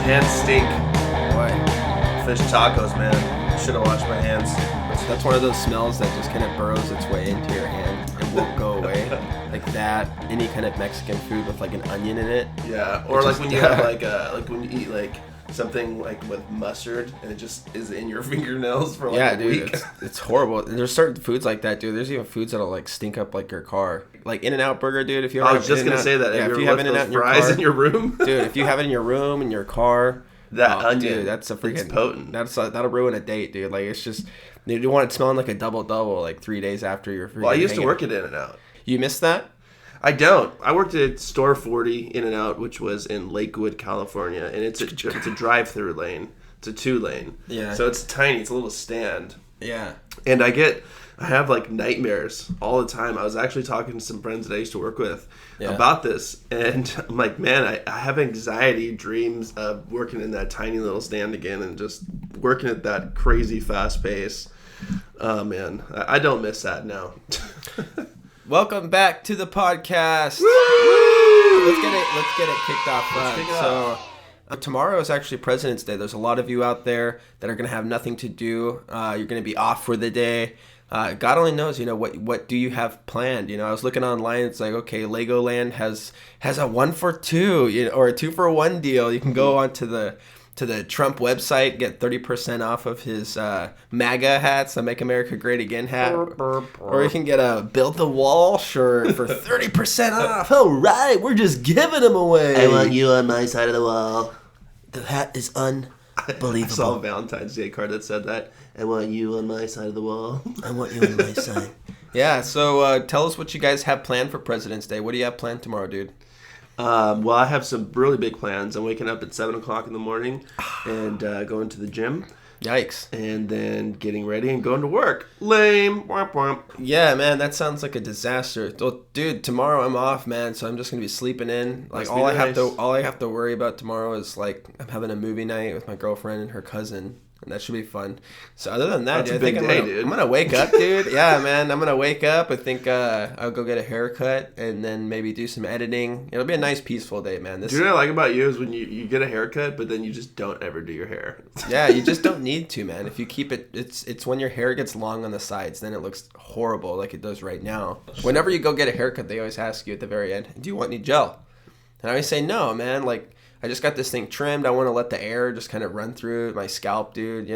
hands stink. Why? Fish tacos, man. Should have washed my hands. That's one of those smells that just kind of burrows its way into your hand and won't go away. Like that, any kind of Mexican food with like an onion in it. Yeah, or like when you have like when you eat like something like with mustard and it just is in your fingernails for like a week. It's horrible. There's certain foods like that, dude. There's even foods that'll like stink up like your car. Like In-N-Out burger, dude. If you I was just gonna say that. Yeah, if you have In-N-Out in your fries car, in your room, dude. If you have it in your room, in your car, that onion, dude, that's a freaking it's potent. That'll ruin a date, dude. Like it's just you want it smelling like a double like 3 days after your. Well, I used to work at In-N-Out. You missed that? I don't. I worked at Store 40 In-N-Out, which was in Lakewood, California, and it's a drive-through lane. It's a 2-lane. Yeah. So it's tiny. It's a little stand. Yeah. And I have like nightmares all the time. I was actually talking to some friends that I used to work with about this, and I'm like, man, I have anxiety dreams of working in that tiny little stand again and just working at that crazy fast pace. Oh man, I don't miss that now. Welcome back to the podcast. Woo! Let's get it kicked off. Tomorrow is actually President's Day. There's a lot of you out there that are going to have nothing to do. You're going to be off for the day. God only knows, what do you have planned? I was looking online. It's like, okay, Legoland has a 1 for 2, or a 2 for 1 deal. You can go onto the Trump website, get 30% off of his MAGA hats, the Make America Great Again hat. Or you can get a Build the Wall shirt for 30% off. All right, we're just giving them away. I want you on my side of the wall. The hat is unbelievable. I saw a Valentines Day card that said that. I want you on my side of the wall. I want you on my side. Yeah, so tell us what you guys have planned for President's Day. What do you have planned tomorrow, dude? Well, I have some really big plans. I'm waking up at 7 o'clock in the morning and going to the gym. Yikes. And then getting ready and going to work. Lame. Womp womp. Yeah, man, that sounds like a disaster. Well, dude, tomorrow I'm off, man, so I'm just going to be sleeping in. Like all I have to worry about tomorrow is like I'm having a movie night with my girlfriend and her cousin. And that should be fun. So other than that, dude, I'm gonna wake up, dude. Yeah, man, I'm gonna wake up. I think I'll go get a haircut and then maybe do some editing. It'll be a nice, peaceful day, man. Do you know what I like about you is when you get a haircut, but then you just don't ever do your hair. Yeah, you just don't need to, man. If you keep it, it's when your hair gets long on the sides, then it looks horrible like it does right now. Whenever you go get a haircut, they always ask you at the very end, "Do you want any gel?" And I always say, "No, man. Like, I just got this thing trimmed. I want to let the air just kind of run through my scalp, dude.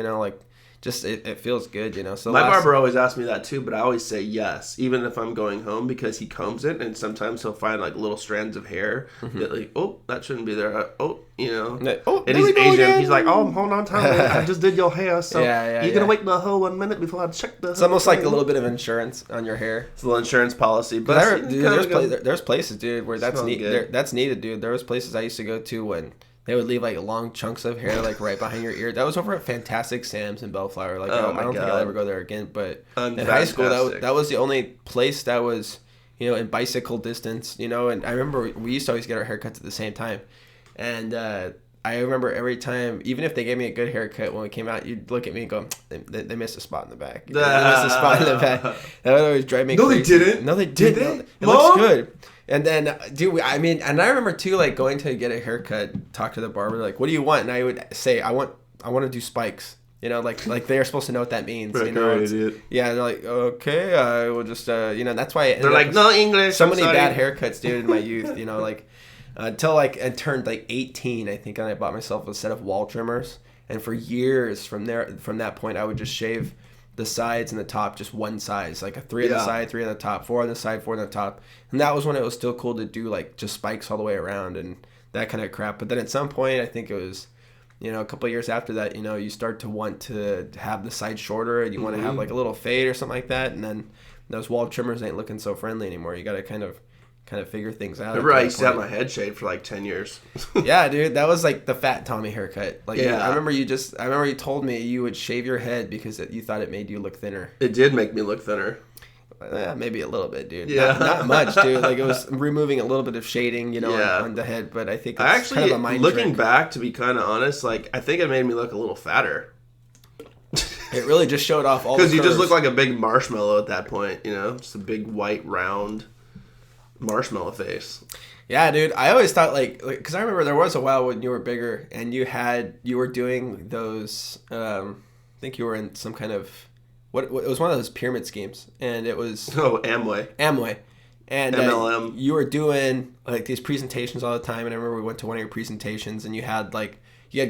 Just it feels good, So my barber always asks me that too, but I always say yes, even if I'm going home, because he combs it, and sometimes he'll find like little strands of hair that like, oh, that shouldn't be there. And he's Asian. Again. He's like, oh, hold on, time. I just did your hair, so you're gonna wait the whole 1 minute before I check the. It's almost like a little bit of insurance on your hair. It's a little insurance policy, but there's places, dude, where that's needed. That's needed, dude. There was places I used to go to when they would leave like long chunks of hair like right behind your ear. That was over at Fantastic Sam's in Bellflower. Like I don't think I'll ever go there again. But in high school, that was the only place that was in bicycle distance. And I remember we used to always get our haircuts at the same time. And I remember every time, even if they gave me a good haircut when we came out, you'd look at me and go, they missed a spot in the back. They missed a spot in the back. That would always drive me crazy. They didn't. No, they didn't. It looks good. And then, dude, and I remember too, like going to get a haircut, talk to the barber, like, what do you want? And I would say, I want to do spikes. Like they're supposed to know what that means. Yeah, they're like, okay, I will just, that's why. They're like, no English. So many bad haircuts, dude, in my youth. Until I turned like 18, I think, and I bought myself a set of wall trimmers. And for years from that point, I would just shave the sides and the top just one size, like a 3 on the side, 3 on the top, 4 on the side, 4 on the top. And that was when it was still cool to do like just spikes all the way around and that kind of crap. But then at some point, I think it was, a couple of years after that, you start to want to have the side shorter and you want to have like a little fade or something like that. And then those wall trimmers ain't looking so friendly anymore. You got to kind of figure things out. Remember, I used to have my head shaved for like 10 years. Yeah, dude, that was like the fat Tommy haircut. Like, I remember you told me you would shave your head because you thought it made you look thinner. It did make me look thinner. Maybe a little bit, dude. Yeah. Not much, dude. Like, it was removing a little bit of shading, on the head. But I think it's kind of a mind looking trick. Back, to be kind of honest, like, I think it made me look a little fatter. It really just showed off all the curves. Because you just look like a big marshmallow at that point, just a big white round marshmallow face. Yeah, dude. I always thought because I remember there was a while when you were bigger and you were doing those. I think you were in some kind of it was one of those pyramid schemes, and it was Amway, and MLM. You were doing like these presentations all the time, and I remember we went to one of your presentations, and you had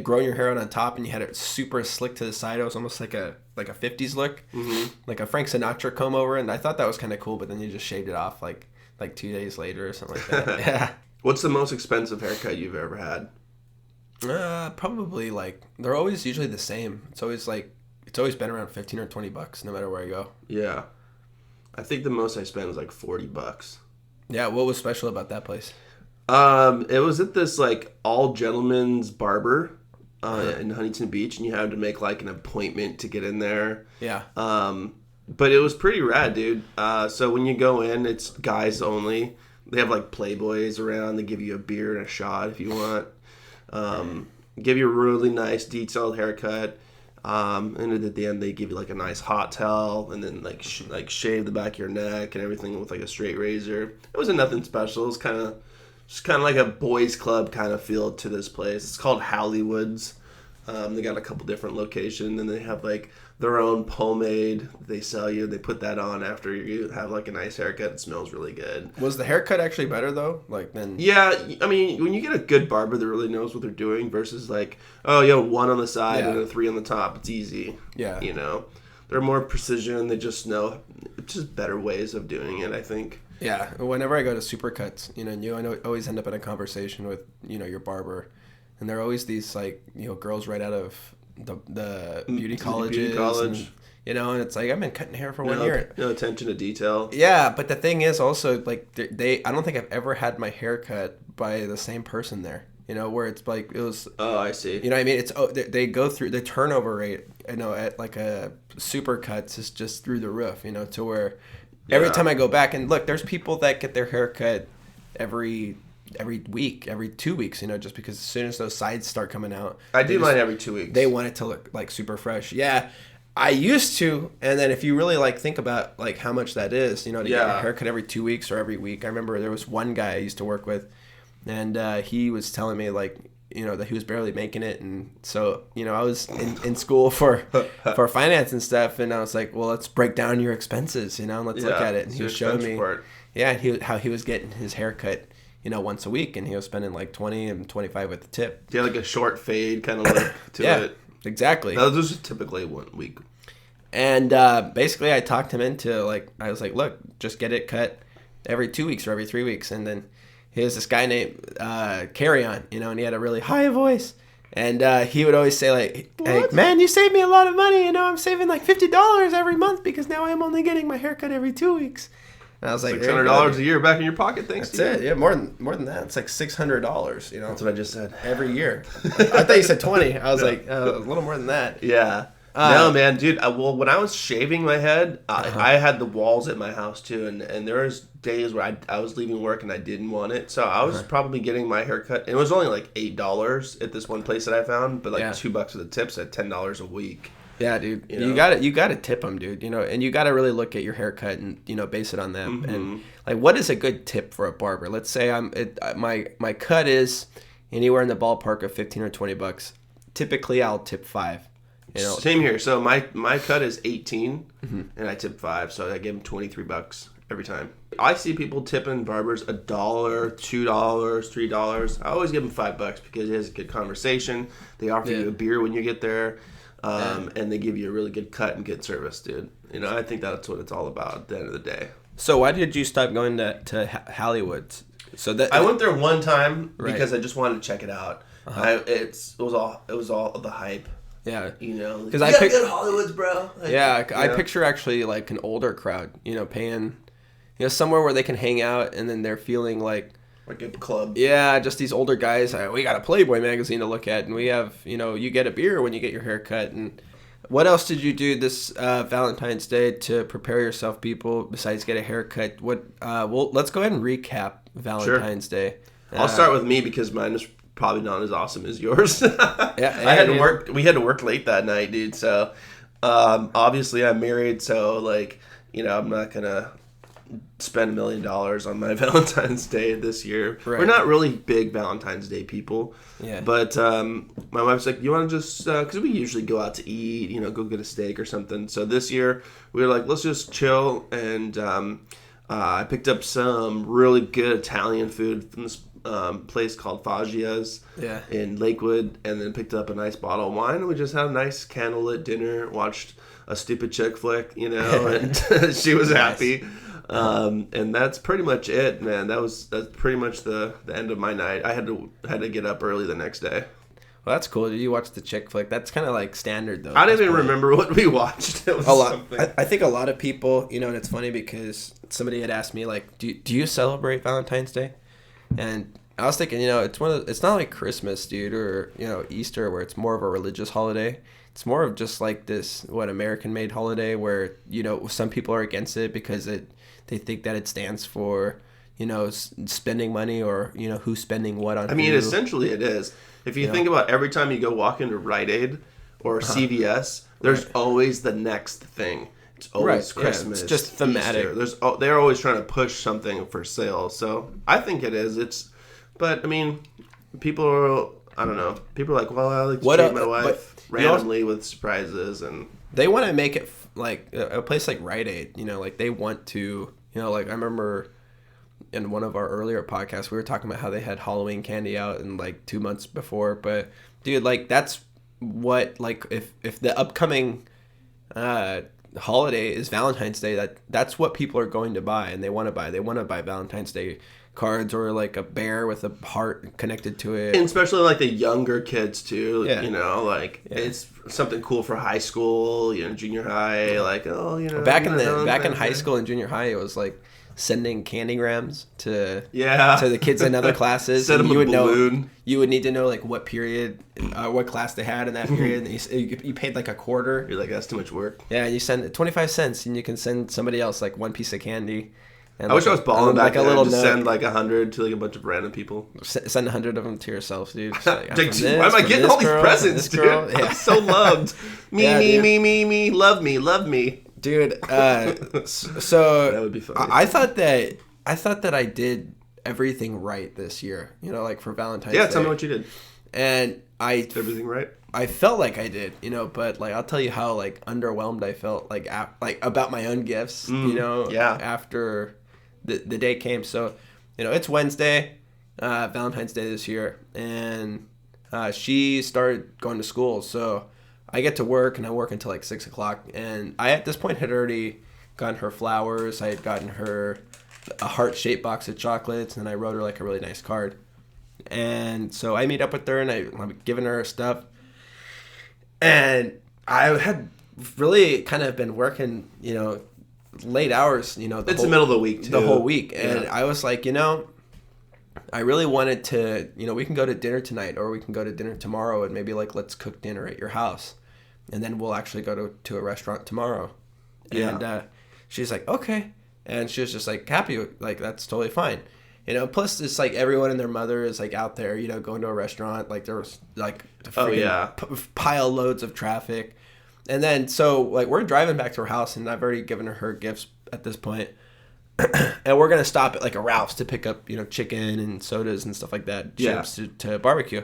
grown your hair out on top, and you had it super slick to the side. It was almost like a 50s look, like a Frank Sinatra comb over, and I thought that was kind of cool. But then you just shaved it off like 2 days later or something like that. Yeah. What's the most expensive haircut you've ever had? Probably they're always usually the same. It's always been around $15 or $20 no matter where I go. Yeah. I think the most I spent was like $40. Yeah, what was special about that place? It was at this all gentlemen's barber in Huntington Beach, and you had to make an appointment to get in there. Yeah. But it was pretty rad, dude. So when you go in, it's guys only. They have Playboys around. They give you a beer and a shot if you want. Give you a really nice detailed haircut. And at the end they give you a nice hot towel, and then shave the back of your neck and everything with a straight razor. It wasn't nothing special. It was kind of like a boys club kind of feel to this place. It's called Hollywood's. They got a couple different locations, and they have their own pomade they sell you. They put that on after you have a nice haircut. It smells really good. Was the haircut actually better though? Yeah, I mean, when you get a good barber that really knows what they're doing versus one on the side and a 3 on the top, it's easy. Yeah. They're more precision. They just know just better ways of doing it, I think. Yeah. Whenever I go to Supercuts, I always end up in a conversation with, your barber, and there are always these girls right out of the beauty colleges. And, and it's I've been cutting hair for 1 year. No attention to detail. Yeah, but the thing is also I don't think I've ever had my hair cut by the same person there. Where it's it was. Oh, I see. You know what I mean? It's they go through the turnover rate. At a Supercuts is just through the roof. To where every time I go back and look, there's people that get their hair cut every week, every 2 weeks, just because as soon as those sides start coming out. I do mine every 2 weeks. They want it to look super fresh. Yeah. I used to, and then if you really think about how much that is, to get a haircut every 2 weeks or every week. I remember there was one guy I used to work with, and he was telling me that he was barely making it, and so I was in school for finance and stuff, and I was like, well, let's break down your expenses, and let's look at it. And he was showing me, how he was getting his haircut. Once a week, and he was spending $20 and $25 with the tip. Yeah, a short fade kind of look to it. Exactly. Those are typically 1 week. And basically, I talked him into I was like, look, just get it cut every 2 weeks or every 3 weeks. And then he was this guy named Eynon, and he had a really high voice. And he would always say hey, man, you saved me a lot of money. I'm saving $50 every month because now I'm only getting my haircut every 2 weeks. And I was like, $600 a year back in your pocket, thanks to you. That's it. Yeah, more than that. It's $600. That's what I just said. Every year. I thought you said 20. I was a little more than that. Yeah. No, man, dude. When I was shaving my head, I had the walls at my house too, and there was days where I was leaving work and I didn't want it, so I was probably getting my haircut. It was only $8 at this one place that I found, but $2 for the tips at $10 a week. Yeah, dude. You got to tip them, dude. And you got to really look at your haircut and base it on them. Mm-hmm. And what is a good tip for a barber? Let's say my cut is anywhere in the ballpark of $15 or $20. Typically, I'll tip $5. Same here. So my cut is 18, and I tip 5, so I give them $23 every time. I see people tipping barbers $1, $2, $3. I always give them $5 because it is a good conversation. They offer you a beer when you get there. And they give you a really good cut and good service, dude. I think that's what it's all about at the end of the day. So why did you stop going to Hollywood? I went there one time because I just wanted to check it out. It was all the hype. Yeah, because I go to Hollywood's, bro. I picture actually an older crowd, paying, somewhere where they can hang out, and then they're feeling like a club. Yeah, just these older guys. We got a Playboy magazine to look at, and we have, you get a beer when you get your hair cut. And what else did you do this Valentine's Day to prepare yourself, people, besides get a haircut? Let's go ahead and recap Valentine's Day. I'll start with me because mine was probably not as awesome as yours. We had to work late that night, dude. So obviously I'm married, so I'm not gonna spend $1 million on my Valentine's Day this year. Right. We're not really big Valentine's Day people. Yeah. But my wife's like, you want to just, because we usually go out to eat, go get a steak or something. So this year we were like, let's just chill. And I picked up some really good Italian food from this place called Foggia's in Lakewood, and then picked up a nice bottle of wine. And we just had a nice candlelit dinner, watched a stupid chick flick, and she was happy. And that's pretty much it, man. That's pretty much the end of my night. I had to get up early the next day. Well, that's cool. Did you watch the chick flick? That's kind of like standard, though. I didn't even remember what we watched. It was a lot. Something. I think a lot of people, and it's funny because somebody had asked me, like, do you celebrate Valentine's Day? And I was thinking, it's not like Christmas, dude, or Easter, where it's more of a religious holiday. It's more of just like this American-made holiday where some people are against it because they think that it stands for spending money or who's spending what on. I mean, essentially it is. If you think about every time you go walk into Rite Aid or CVS, there's always the next thing. It's always Christmas. It's just thematic. Easter. They're always trying to push something for sale. So I think it is. But I mean, people are. I don't know. People are like, well, I like to treat my wife randomly with surprises, and they want to make it like a place like Rite Aid. Like they want to. Like I remember in one of our earlier podcasts, we were talking about how they had Halloween candy out in like 2 months before. But dude, like that's what like if the upcoming holiday is Valentine's Day, that's what people are going to buy and they want to buy. They want to buy Valentine's Day cards or like a bear with a heart connected to it, and especially like the younger kids too. It's something cool for high school, junior high. Like back in high school and junior high, it was like sending candygrams to the kids in other classes. Send them a balloon. You would need to know like what period, what class they had in that period. And you paid like $0.25. You're like, that's too much work. Yeah, and you send 25 cents, and you can send somebody else like one piece of candy. And I wish I was balling back then. Just note. Send like 100 to like a bunch of random people. Send 100 of them to yourself, dude. Like, why am I getting all these presents, dude? Yeah. I'm so loved. Me. Love me. Dude, so that would be funny. I thought that I did everything right this year. Like for Valentine's Day. Yeah, tell me what you did. And did everything right? I felt like I did, but like I'll tell you how like underwhelmed I felt like about my own gifts, after the day came. So, it's Wednesday, Valentine's Day this year, and she started going to school. So I get to work, and I work until like 6 o'clock. And I at this point had already gotten her flowers. I had gotten her a heart-shaped box of chocolates, and I wrote her like a really nice card. And so I meet up with her, and I'm giving her stuff. And I had really kind of been working, late hours, it's the middle of the week, too. The whole week. And I was like, I really wanted to, we can go to dinner tonight or we can go to dinner tomorrow and maybe like, let's cook dinner at your house. And then we'll actually go to a restaurant tomorrow. Yeah. And she's like, okay. And she was just like happy, like, that's totally fine. Plus it's like everyone and their mother is like out there, going to a restaurant. Like there was like pile loads of traffic. And then so like we're driving back to her house and I've already given her gifts at this point. And we're going to stop at like a Ralph's to pick up, chicken and sodas and stuff like that. Chips to barbecue.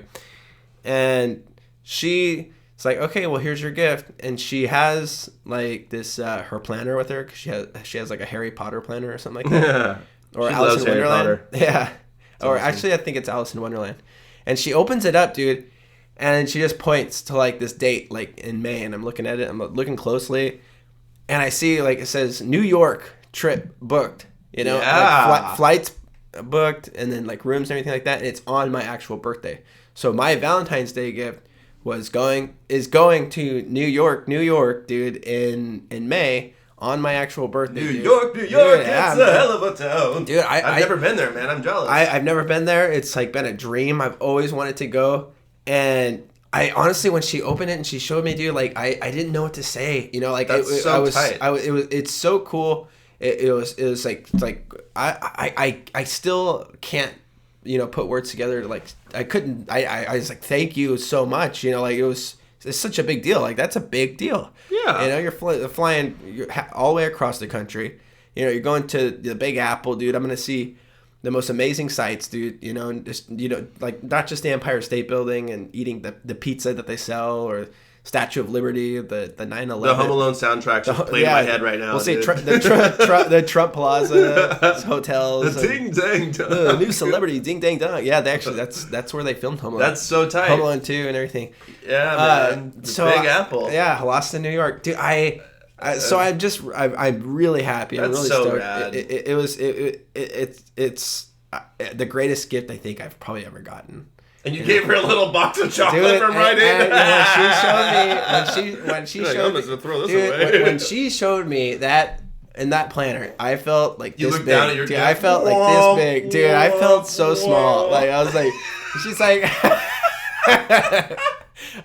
And she's like, okay, well, here's your gift. And she has like this, her planner with her. 'Cause she has like a Harry Potter planner or something like that. Or she Alice loves in Wonderland. Harry Potter. Yeah. It's or awesome. Actually, I think it's Alice in Wonderland. And she opens it up, dude. And she just points to like this date, like in May. And I'm looking at it. I'm looking closely. And I see like it says New York trip booked. Like flights booked and then like rooms and everything like that. And it's on my actual birthday. So my Valentine's Day gift is going to New York, dude, in May. On my actual birthday, New York, it's a hell of a town. Dude, I've never been there, man. I'm jealous. I've never been there. It's like been a dream. I've always wanted to go. And I honestly, when she opened it and she showed me, dude, like I didn't know what to say. Like That's tight. It's so cool. It was like I still can't put words together. Like I couldn't. I was like, thank you so much. Like it's such a big deal. Like that's a big deal. Yeah. You're flying all the way across the country. You know, you're going to the Big Apple, dude. I'm going to see the most amazing sights, dude. You know, and just, you know, like not just the Empire State Building and eating the pizza that they sell or Statue of Liberty, the 9/11. The Home Alone soundtrack's just playing in my head right now. We'll see the Trump Plaza hotels. The ding dang dong. The new celebrity, ding dang dong. Yeah, they actually that's where they filmed Home Alone. That's so tight. Home Alone 2 and everything. Yeah, man. So Big Apple. Yeah, Holliston, New York, dude. I'm really happy. That's I'm really so stoked. rad. It's the greatest gift I think I've probably ever gotten. And you gave her a little box of chocolate from Rite Aid. When she showed me that in that planner, I felt like you this big. Down at your I felt like this big, dude. I felt so small. Like I was like, she's like.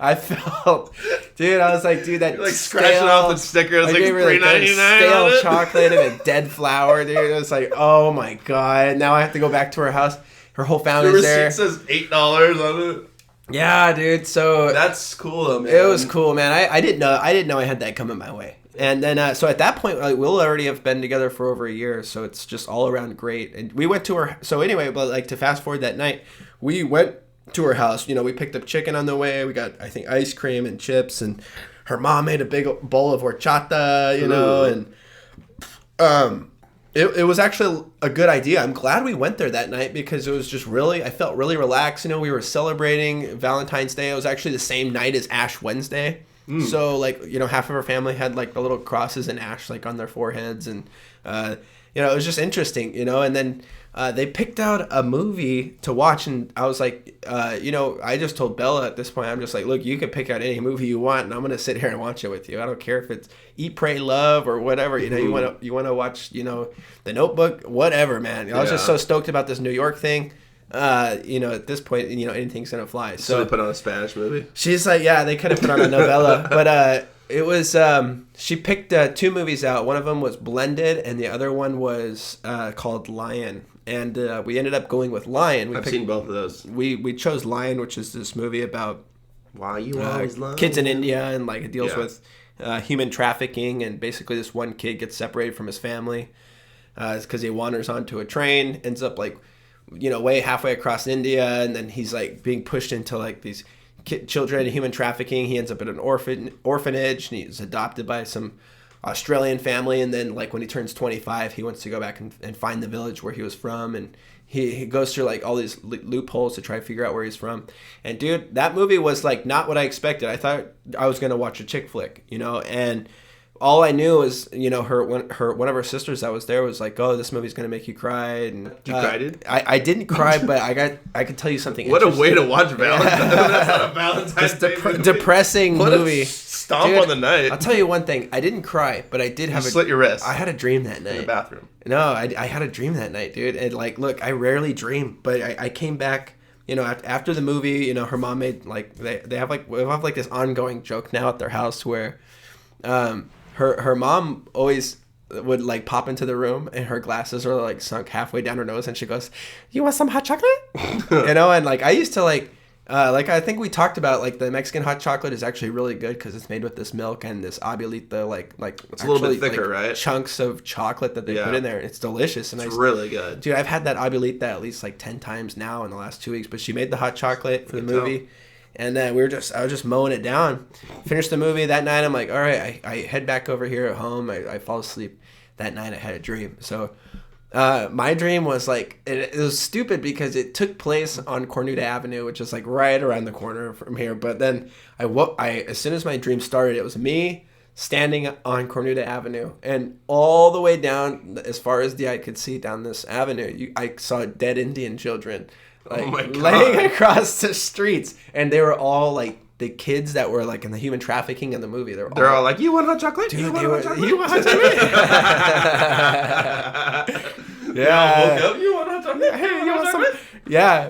I was like, dude, that like scratching off the sticker. It's like $3.99. Stale chocolate and a dead flower, dude. It was like, oh my god. Now I have to go back to her house. Her whole family's there. The receipt says $8 on it. Yeah, dude. So that's cool, though, man. It was cool, man. I didn't know I had that coming my way. And then, so at that point, like, we'll already have been together for over a year, so it's just all around great. And we went to her. So anyway, but like to fast forward that night, we went to her house. You know, we picked up chicken on the way. We got, I think, ice cream and chips, and her mom made a big bowl of horchata. You know, and It was actually a good idea. I'm glad we went there that night because it was just really, I felt really relaxed. You know, we were celebrating Valentine's Day. It was actually the same night as Ash Wednesday. So, like, you know, half of our family had, like, the little crosses and ash, like, on their foreheads. And, you know, it was just interesting, you know. And then they picked out a movie to watch. And I was like, you know, I just told Bella at this point, I'm just like, look, you can pick out any movie you want, and I'm going to sit here and watch it with you. I don't care if it's Eat, Pray, Love or whatever. You know, you want to watch, you know, The Notebook, whatever, man. I was just so stoked about this New York thing. You know, at this point, you know, anything's going to fly. So they put on a Spanish movie? She's like, yeah, they could have put on a novella. But it was, she picked 2 movies out. One of them was Blended, and the other one was called Lion. And we ended up going with Lion. I've seen both of those. We chose Lion, which is this movie about why you always love kids in India, and like it deals with human trafficking, and basically this one kid gets separated from his family because he wanders onto a train, ends up like, you know, way halfway across India, and then he's like being pushed into like these children and human trafficking. He ends up at an orphanage, and he's adopted by some Australian family, and then like when he turns 25, he wants to go back and find the village where he was from, and he goes through like all these loopholes to try to figure out where he's from. And dude, that movie was like not what I expected. I thought I was gonna watch a chick flick, you know, and all I knew was, you know, one of her sisters that was there was like, oh, this movie's gonna make you cry. And you cried? I didn't cry, but I could tell you something. What a way to watch Valentine's. That's not a Valentine's Day movie. Depressing movie. Stomp on the night. I'll tell you one thing. I didn't cry, but I did have slit your wrist. I had a dream that night in the bathroom. No, I had a dream that night, dude. And like, look, I rarely dream, but I came back. You know, after the movie, you know, her mom made like we have like this ongoing joke now at their house where, her mom always would like pop into the room and her glasses are like sunk halfway down her nose, and she goes, "You want some hot chocolate?" You know, and like I used to like I think we talked about like the Mexican hot chocolate is actually really good because it's made with this milk and this abuelita like it's a little bit thicker, like, right? Chunks of chocolate that they put in there. It's delicious, and it's really good, dude. I've had that abuelita at least like 10 times now in the last 2 weeks. But she made the hot chocolate for the movie. And then I was just mowing it down. Finished the movie that night. I'm like, all right, I head back over here at home. I fall asleep. That night I had a dream. So my dream was like, it was stupid because it took place on Cornuda Avenue, which is like right around the corner from here. But then as soon as my dream started, it was me standing on Cornuda Avenue, and all the way down as far as the eye could see down this avenue, I saw dead Indian children. Like laying across the streets, and they were all like the kids that were like in the human trafficking in the movie. They're all like, "You want hot chocolate? Dude, you want hot chocolate? You want hot chocolate?" Yeah. Woke up, you want hot chocolate? Hey, you want some? Yeah,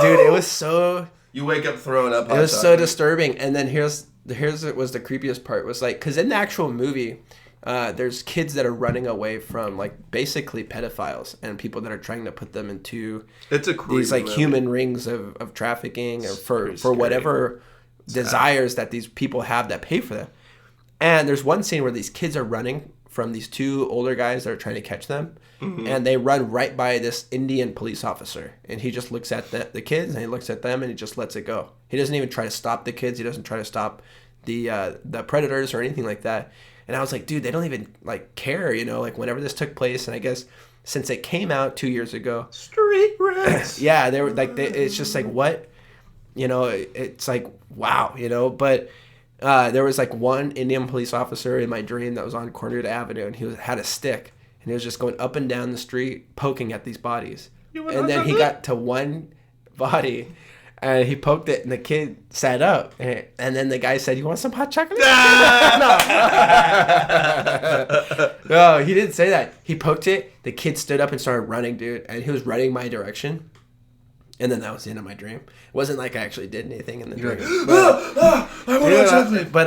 dude, it was so. You wake up throwing up. It was so disturbing, and then here's what was the creepiest part was like, because in the actual movie. There's kids that are running away from like basically pedophiles and people that are trying to put them into these like human rings of trafficking or for whatever desires that these people have that pay for them. And there's one scene where these kids are running from these two older guys that are trying to catch them. And they run right by this Indian police officer. And he just looks at the kids, and he looks at them, and he just lets it go. He doesn't even try to stop the kids. He doesn't try to stop the predators or anything like that. And I was like, dude, they don't even like care, like whenever this took place. And I guess since it came out 2 years ago, street rats. Yeah, they were like, it's just like, what, it's like, wow, but there was like one Indian police officer in my dream that was on Cornwood Avenue, and he had a stick, and he was just going up and down the street poking at these bodies. And then he got to one body, and he poked it, and the kid sat up. And then the guy said, "You want some hot chocolate?" No, he didn't say that. He poked it. The kid stood up and started running, dude. And he was running my direction. And then that was the end of my dream. It wasn't like I actually did anything in the dream. I want hot chocolate. But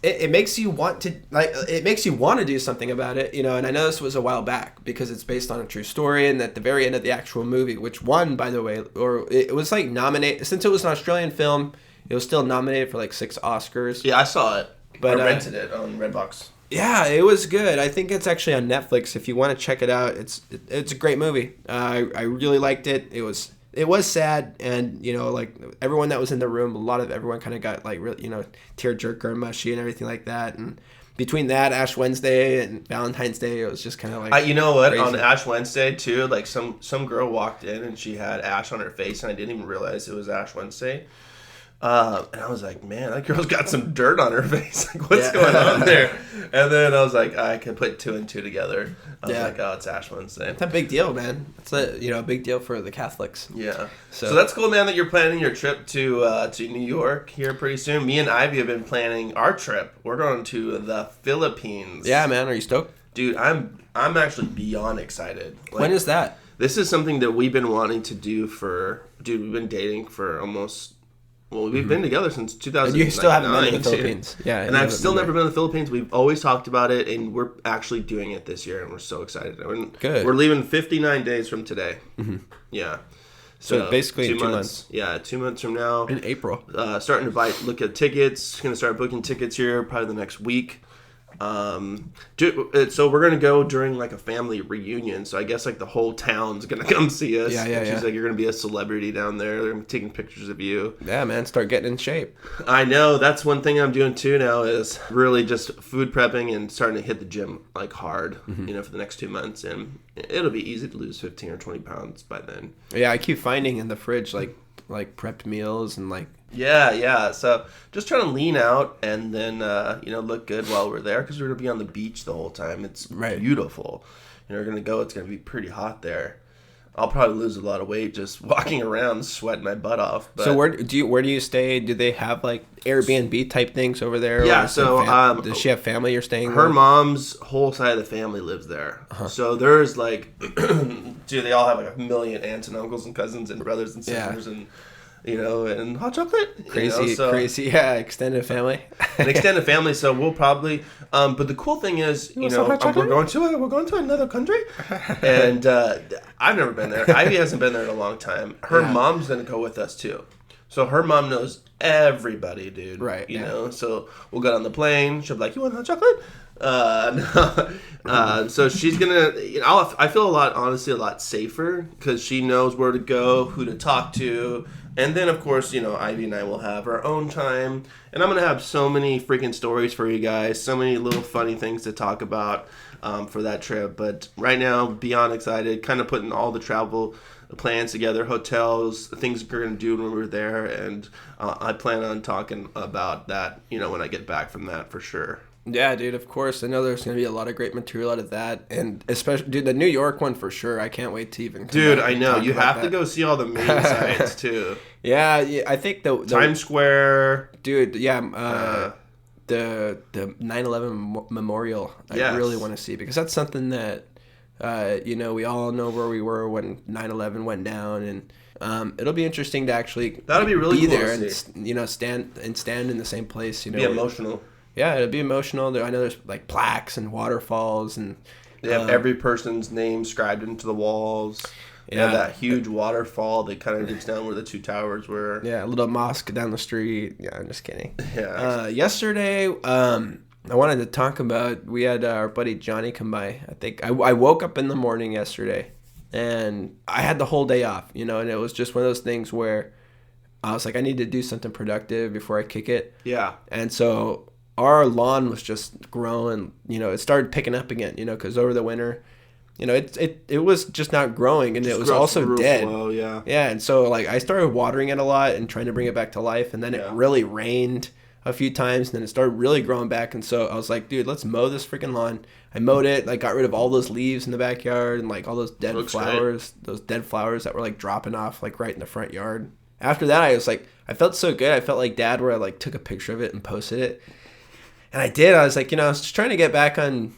it makes you want to do something about it, And I know this was a while back because it's based on a true story. And at the very end of the actual movie, which won, by the way, or it was like nominated, since it was an Australian film, it was still nominated for like 6 Oscars. Yeah, I saw it. But I rented it on Redbox. Yeah, it was good. I think it's actually on Netflix. If you want to check it out, it's a great movie. I really liked it. It was sad, and like everyone that was in the room, everyone kind of got like really, tearjerker and mushy and everything like that. And between that, Ash Wednesday and Valentine's Day, it was just kind of like you know what? crazy. On Ash Wednesday too, like some girl walked in and she had ash on her face, and I didn't even realize it was Ash Wednesday. And I was like, man, that girl's got some dirt on her face. Like, what's going on there? And then I was like, I can put 2 and 2 together. I was like, oh, it's Ash Wednesday. It's a big deal, man. It's a big deal for the Catholics. Yeah. So that's cool, man, that you're planning your trip to New York here pretty soon. Me and Ivy have been planning our trip. We're going to the Philippines. Yeah, man. Are you stoked? Dude, I'm actually beyond excited. Like, when is that? This is something that we've been wanting to do we've been dating for almost... Well, we've been together since 2009. And you still haven't been to the Philippines. Yeah. And I've still never been to the Philippines. We've always talked about it, and we're actually doing it this year, and we're so excited. Good. We're leaving 59 days from today. Mm-hmm. Yeah. So basically 2 months. Yeah, 2 months from now. In April. Starting to look at tickets. Going to start booking tickets here probably the next week. So we're gonna go during like a family reunion, so I guess like the whole town's gonna come see us. Yeah. She's like, you're gonna be a celebrity down there. They're taking pictures of you. Yeah, man, start getting in shape. I know, that's one thing I'm doing too now, is really just food prepping and starting to hit the gym like hard, for the next 2 months, and it'll be easy to lose 15 or 20 pounds by then. Yeah, I keep finding in the fridge like prepped meals and like. Yeah. So just trying to lean out and then, look good while we're there, because we're going to be on the beach the whole time. It's beautiful. We're going to go. It's going to be pretty hot there. I'll probably lose a lot of weight just walking around, sweating my butt off. But... So where do you stay? Do they have like Airbnb type things over there? Yeah. So does she have family you're staying her with? Mom's whole side of the family lives there. Uh-huh. So there's like, they all have like a million aunts and uncles and cousins and brothers and sisters and. And hot chocolate. Crazy, yeah, extended family. An extended family, so we'll probably. But the cool thing is, we're going to another country, and I've never been there. Ivy hasn't been there in a long time. Her mom's gonna go with us too, so her mom knows everybody, dude. Right. So we'll get on the plane. She'll be like, "You want hot chocolate?" So she's gonna. I feel honestly a lot safer because she knows where to go, who to talk to. And then, of course, Ivy and I will have our own time. And I'm going to have so many freaking stories for you guys. So many little funny things to talk about for that trip. But right now, beyond excited. Kind of putting all the travel plans together. Hotels, things we're going to do when we're there. And I plan on talking about that, when I get back from that for sure. Yeah, dude, of course. I know there's going to be a lot of great material out of that. And especially, dude, the New York one for sure. I can't wait to even come back. I know. You have to go see all the main sites, too. Yeah, I think the Times Square. Dude, yeah. The 9/11 memorial, I really want to see. Because that's something that, we all know where we were when 9/11 went down. And it'll be interesting to actually That'll be really cool there to see. and stand in the same place. Be emotional. Yeah, it'll be emotional. I know there's like plaques and waterfalls, and they have every person's name scribed into the walls. Yeah, that huge waterfall that kind of dips down where the two towers were. Yeah, a little mosque down the street. Yeah, I'm just kidding. Yeah. Yesterday, I wanted to talk about, we had our buddy Johnny come by. I think I woke up in the morning yesterday and I had the whole day off, and it was just one of those things where I was like, I need to do something productive before I kick it. Yeah. And so our lawn was just growing, it started picking up again, because over the winter, it was just not growing, and it was also dead. Slow, yeah. Yeah, and so like I started watering it a lot and trying to bring it back to life, and then it really rained a few times, and then it started really growing back, and so I was like, dude, let's mow this freaking lawn. I mowed it, like got rid of all those leaves in the backyard and like all those dead flowers, those dead flowers that were like dropping off like right in the front yard. After that, I was like, I felt so good. I felt like Dad, where I like took a picture of it and posted it, and I did. I was like, I was just trying to get back on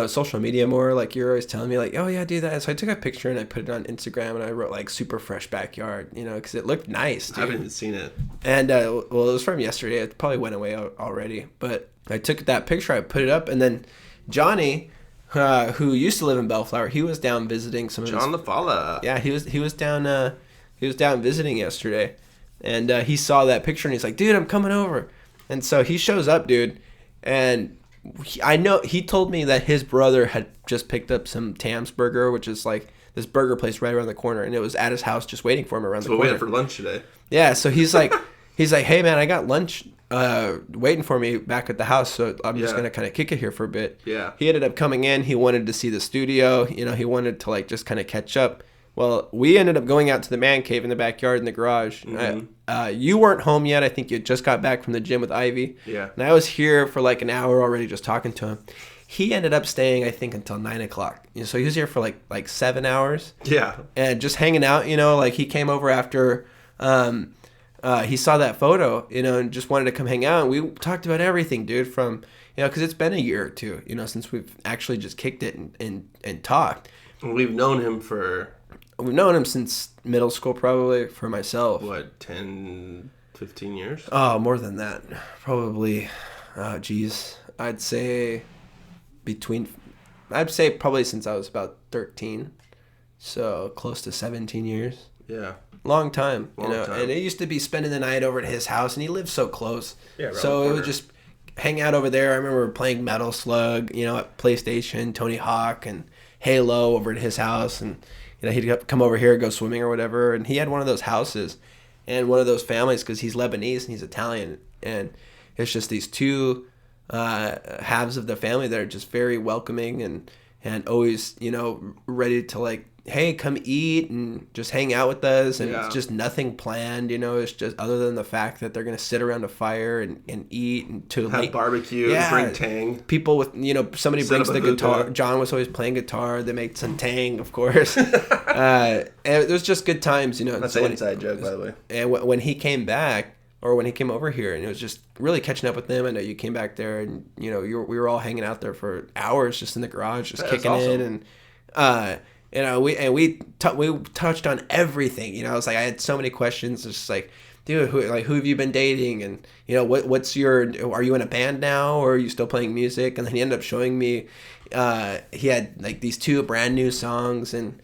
social media more, like you're always telling me, like, oh yeah, do that. So I took a picture and I put it on Instagram, and I wrote like super fresh backyard, because it looked nice, dude. I haven't even seen it. And well, it was from yesterday. It probably went away already, but I took that picture, I put it up, and then Johnny, who used to live in Bellflower, he was down visiting some of John LaFalla. Yeah, he was down visiting yesterday, and he saw that picture and he's like, dude, I'm coming over. And so he shows up, dude, and I know he told me that his brother had just picked up some Tam's Burger, which is like this burger place right around the corner, and it was at his house just waiting for him around the corner. So we had for lunch today. Yeah, so he's like, hey man, I got lunch waiting for me back at the house, so I'm just gonna kind of kick it here for a bit. Yeah. He ended up coming in. He wanted to see the studio. He wanted to like just kind of catch up. Well, we ended up going out to the man cave in the backyard in the garage. Mm-hmm. You weren't home yet. I think you just got back from the gym with Ivy. Yeah. And I was here for like an hour already just talking to him. He ended up staying, I think, until 9 o'clock. So he was here for like 7 hours. Yeah. And just hanging out, like he came over after he saw that photo, and just wanted to come hang out. And we talked about everything, dude, from, because it's been a year or two, since we've actually just kicked it and talked. We've known him since middle school, probably, for myself. What, 10, 15 years? Oh, more than that. Probably, I'd say probably since I was about 13. So close to 17 years. Yeah. Long time. Long time. And it used to be spending the night over at his house, and he lived so close. Yeah, so it would just hang out over there. I remember playing Metal Slug, at PlayStation, Tony Hawk, and Halo over at his house, and he'd come over here, go swimming or whatever. And he had one of those houses and one of those families, because he's Lebanese and he's Italian, and it's just these two halves of the family that are just very welcoming and always ready to like, hey, come eat and just hang out with us. And it's just nothing planned, it's just other than the fact that they're going to sit around a fire and eat and to have barbecue and bring tang. People with, somebody brings the guitar. John was always playing guitar. They make some tang, of course. And it was just good times, That's an inside joke, by the way. And when he came back, or when he came over here, and it was just really catching up with them. I know you came back there, and we were all hanging out there for hours just in the garage, just kicking it, and we touched on everything. I was like, I had so many questions. It's just like, dude, who have you been dating? And are you in a band now, or are you still playing music? And then he ended up showing me, he had like these 2 brand new songs, and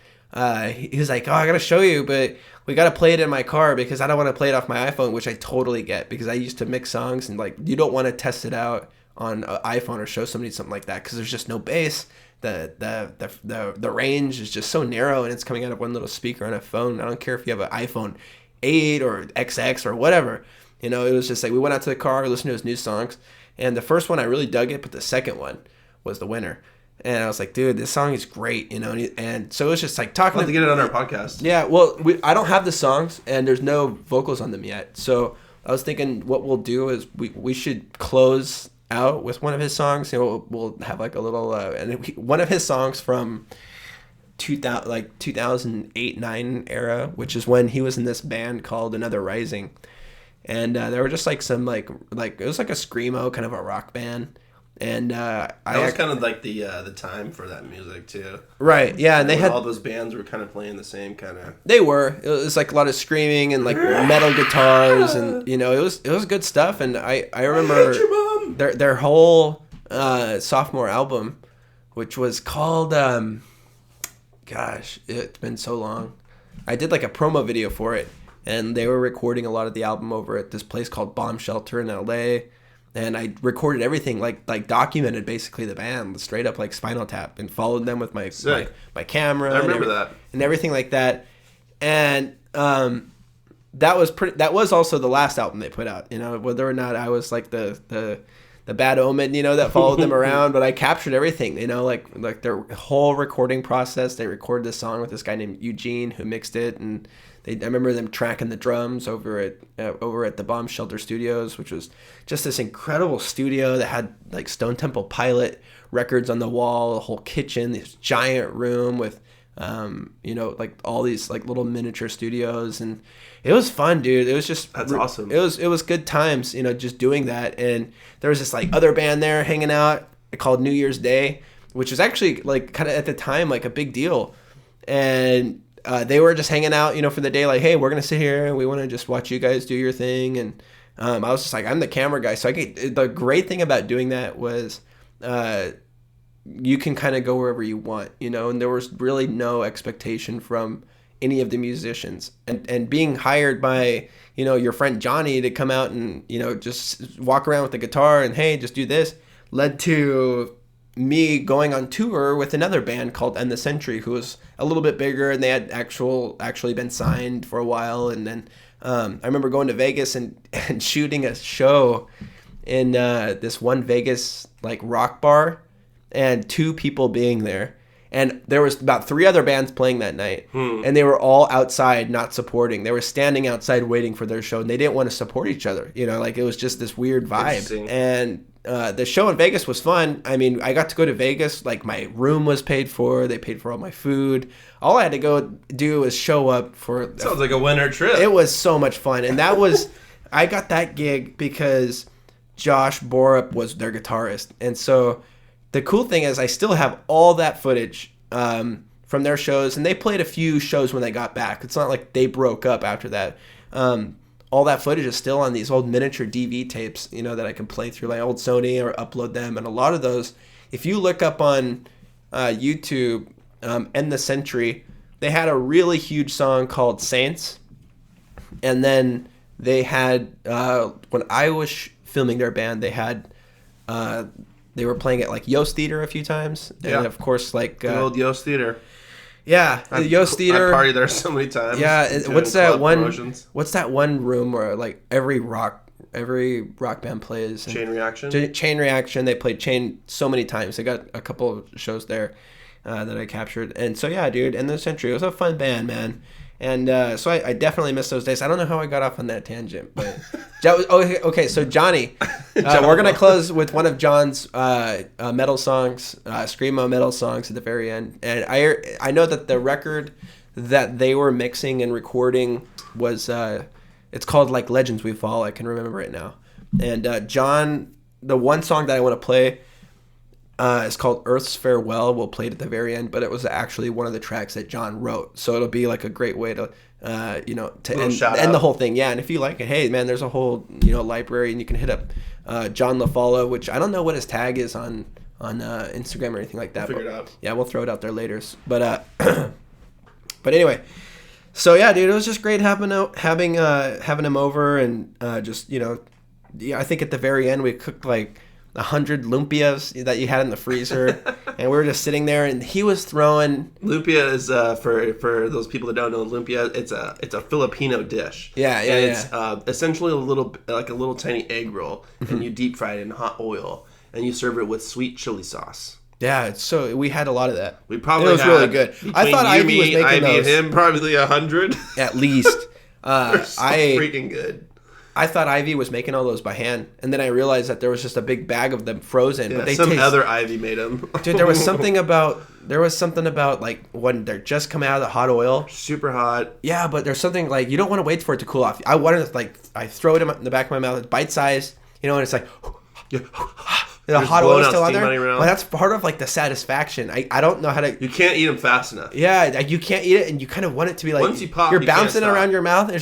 he was like, oh, I gotta show you, but we gotta play it in my car because I don't want to play it off my iPhone, which I totally get, because I used to mix songs, and like you don't want to test it out on an iPhone or show somebody something like that because there's just no bass. The range is just so narrow, and it's coming out of one little speaker on a phone. I don't care if you have an iPhone 8 or XX or whatever. It was just like we went out to the car, listened to his new songs, and the first one I really dug it, but the second one was The Winner. And I was like, dude, this song is great, and so it was just like talking. We'll have to get it on our podcast. Yeah, well, I don't have the songs, and there's no vocals on them yet. So I was thinking what we'll do is we should close out with one of his songs. We'll have like a little, one of his songs from 2008-9 era, which is when he was in this band called Another Rising, and there were just like some like it was like a screamo kind of a rock band. And that was kind of like the time for that music too. Right, yeah, and they had all those bands were kind of playing the same kind of. They were. It was like a lot of screaming and like metal guitars, and it was good stuff. And I remember their whole sophomore album, which was called gosh, it's been so long. I did like a promo video for it, and they were recording a lot of the album over at this place called Bomb Shelter in LA. And I recorded everything, like documented basically the band straight up like Spinal Tap, and followed them with my camera. I remember that. And everything like that. And that was also the last album they put out. You know, whether or not I was like the bad omen, you know, that followed them around, but I captured everything. You know, like their whole recording process. They recorded this song with this guy named Eugene who mixed it, and I remember them tracking the drums over at the Bomb Shelter Studios, which was just this incredible studio that had like Stone Temple Pilot records on the wall, a whole kitchen, this giant room with, you know, like all these like little miniature studios, and it was fun, dude. It was just that's awesome. It was good times, you know, just doing that. And there was this like other band there hanging out called New Year's Day, which was actually like kind of at the time like a big deal, and they were just hanging out, you know, for the day, like, hey, we're going to sit here and we want to just watch you guys do your thing. And I was just like, I'm the camera guy. So the great thing about doing that was you can kind of go wherever you want, you know, and there was really no expectation from any of the musicians. And being hired by, you know, your friend Johnny to come out and, you know, just walk around with the guitar and, hey, just do this, led to me going on tour with another band called End the Century, who was a little bit bigger, and they had actually been signed for a while. And then I remember going to Vegas and shooting a show in this one Vegas like rock bar, and 2 people being there. And there was about 3 other bands playing that night, and they were all outside not supporting. They were standing outside waiting for their show, and they didn't want to support each other. You know, like it was just this weird vibe. And the show in Vegas was fun. I mean, I got to go to Vegas. Like my room was paid for. They paid for all my food. All I had to go do was show up for. Sounds like a winter trip. It was so much fun, and that was I got that gig because Josh Borup was their guitarist, and so. The cool thing is I still have all that footage from their shows, and they played a few shows when they got back. It's not like they broke up after that. All that footage is still on these old miniature DV tapes, you know, that I can play through my old Sony or upload them. And a lot of those, if you look up on YouTube, End the Century, they had a really huge song called Saints. And then they had, when I was filming their band, they had... they were playing at like Yost Theater a few times, and of course like the old Yost Theater. Yeah, the Yost Theater. I partied there so many times. Yeah, what's that one? Promotions. What's that one room where like every rock band plays? Chain Reaction. Chain Reaction. They played Chain so many times. They got a couple of shows there that I captured, and so yeah, dude. End the Century. It was a fun band, man. And so I definitely miss those days. I don't know how I got off on that tangent, but okay. So Johnny, we're gonna close with one of John's metal songs, screamo metal songs at the very end. And I know that the record that they were mixing and recording was it's called like Legends We Fall. I can remember it now. And John, the one song that I want to play. It's called Earth's Farewell. We'll play it at the very end, but it was actually one of the tracks that John wrote. So it'll be like a great way to, to end the whole thing. Yeah, and if you like it, hey, man, there's a whole, library, and you can hit up John LaFolla, which I don't know what his tag is on Instagram or anything like that. We'll figure it out. Yeah, we'll throw it out there later. But but anyway, so yeah, dude, it was just great having him over, and I think at the very end we cooked like 100 lumpias that you had in the freezer, and we were just sitting there, and he was throwing. Lumpia is for those people that don't know, lumpia. It's a Filipino dish. Yeah. It's essentially a little tiny egg roll, and you deep fry it in hot oil, and you serve it with sweet chili sauce. Yeah, so we had a lot of that. We probably it was really good. I thought Ivy was making Ivy those. and him probably 100 at least. They're so freaking good. I thought Ivy was making all those by hand, and then I realized that there was just a big bag of them frozen. Yeah, but they other Ivy made them. Dude, there was something about like when they're just coming out of the hot oil, super hot. Yeah, but there's something like you don't want to wait for it to cool off. I wanted to I throw it in the back of my mouth, it's bite size, and it's like. The hot oil is still on there. Well, that's part of like the satisfaction. I don't know how to. You can't eat them fast enough. Yeah, you can't eat it, and you kind of want it to be like once you pop, you're bouncing it around your mouth. And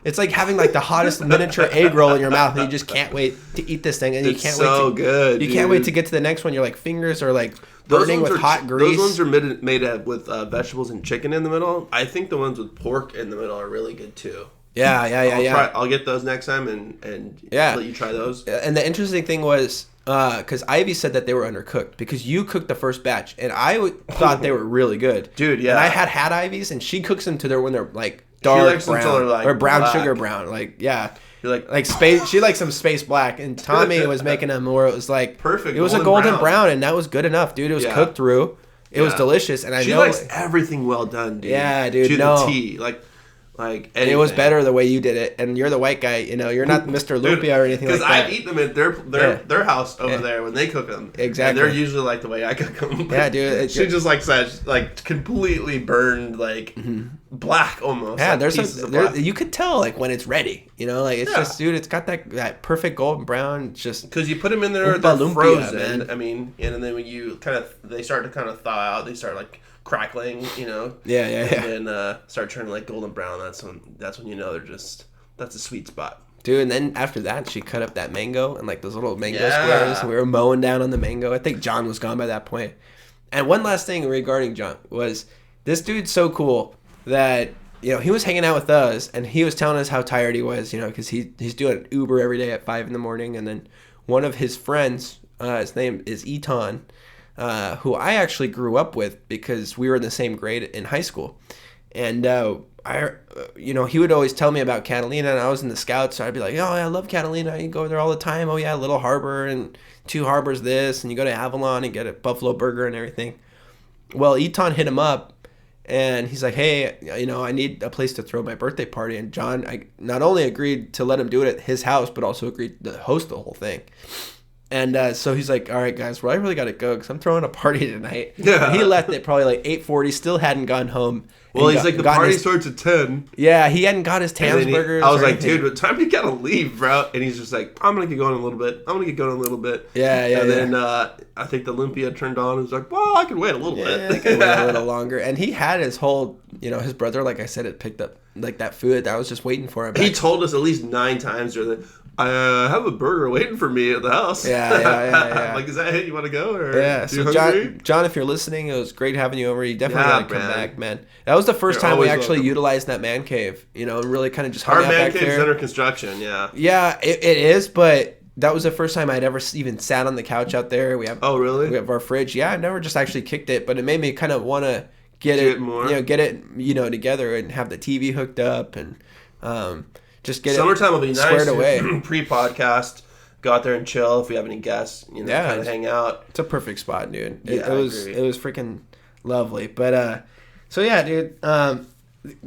it's like having like the hottest miniature egg roll in your mouth, and you just can't wait to eat this thing. And you can't wait. Good. You can't wait to get to the next one. Your like fingers are like burning with hot grease. Those ones are made with vegetables and chicken in the middle. I think the ones with pork in the middle are really good too. Yeah. I'll get those next time and let you try those. And the interesting thing was, because Ivy said that they were undercooked because you cooked the first batch, and I thought they were really good, dude. Yeah, and I had Ivy's, and she cooks them when they're like dark brown or brown black. Sugar brown, like space. She likes some space black, and Tommy was making them where it was like perfect. It was a golden brown, and that was good enough, dude. It was cooked through. It was delicious, and she likes everything well done, dude. Yeah, dude. To the T, like and it was better the way you did it, and you're the white guy, you're not Mr. Lumpia or anything like that. Because I've eaten them at their house over there when they cook them. Exactly. And they're usually like the way I cook them. Yeah, dude. She just like completely burned black almost. Yeah, like you could tell when it's ready. It's just, dude, it's got that perfect golden brown. It's just because you put them in there, they're frozen. Man. I mean, and then when you they start to kind of thaw out, they start crackling, Yeah. And then start turning golden brown. That's when that's a sweet spot. Dude, and then after that, she cut up that mango and those little mango squares. And we were mowing down on the mango. I think John was gone by that point. And one last thing regarding John was this dude's so cool that he was hanging out with us and he was telling us how tired he was, because he's doing Uber every day at 5 a.m. And then one of his friends, his name is Eynon, who I actually grew up with because we were in the same grade in high school. And he would always tell me about Catalina, and I was in the Scouts, so I'd be like, oh, I love Catalina. You go there all the time. Oh, yeah, Little Harbor and Two Harbors this, and you go to Avalon and get a Buffalo Burger and everything. Well, Eynon hit him up, and he's like, hey, I need a place to throw my birthday party. And John, I not only agreed to let him do it at his house, but also agreed to host the whole thing. And so he's like, all right, guys, well, I really got to go because I'm throwing a party tonight. Yeah. And he left at probably 8:40, still hadn't gone home. Well, he's the party starts at 10. Yeah, he hadn't got his Tams burgers. I was like, dude, what time do you got to leave, bro? And he's just like, I'm going to get going in a little bit. Yeah. And then I think the Olympia turned on and was like, well, I can wait a little bit. I can wait a little longer. And he had his whole, his brother, like I said, had picked up that food that I was just waiting for him. He told us at least 9 times during the I have a burger waiting for me at the house. Yeah. Is that it? You want to go? Or yeah. So John, if you're listening, it was great having you over. You definitely got to come back, man. That was the first time we actually utilized that man cave. And really kind of just hung out back there. Our man cave's under construction. Yeah. Yeah, it is, but that was the first time I'd ever even sat on the couch out there. Oh, really? We have our fridge. Yeah, I never just actually kicked it, but it made me kind of want to get it together and have the TV hooked up and just get summertime will be squared nice. Away. Pre-podcast, go out there and chill. If we have any guests, kind of hang out. It's a perfect spot, dude. It was freaking lovely. But so yeah, dude.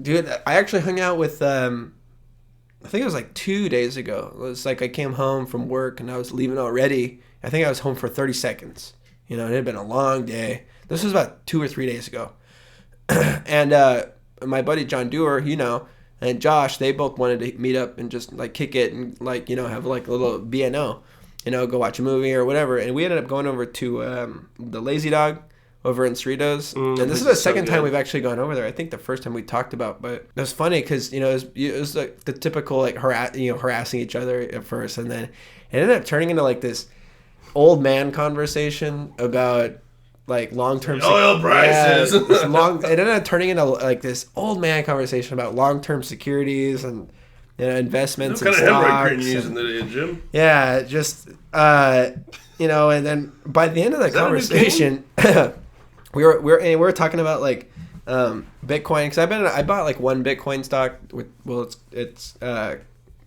Dude, I actually hung out with I think it was 2 days ago. It was I came home from work and I was leaving already. I think I was home for 30 seconds. It had been a long day. This was about 2 or 3 days ago. And my buddy John Dewar, and Josh, they both wanted to meet up and just kick it and have a little BNO, go watch a movie or whatever. And we ended up going over to the Lazy Dog over in Cerritos. And this is the second time we've actually gone over there. I think the first time we talked about, but it was funny because it was the typical harassing each other at first, and then it ended up turning into this old man conversation about long-term oil prices. It ended up turning into this old man conversation about long-term securities and investments and stocks. What kind of hemorrhoid cream you using today, Jim? Yeah, just and then by the end of the conversation, we were talking about Bitcoin because I bought one Bitcoin stock it's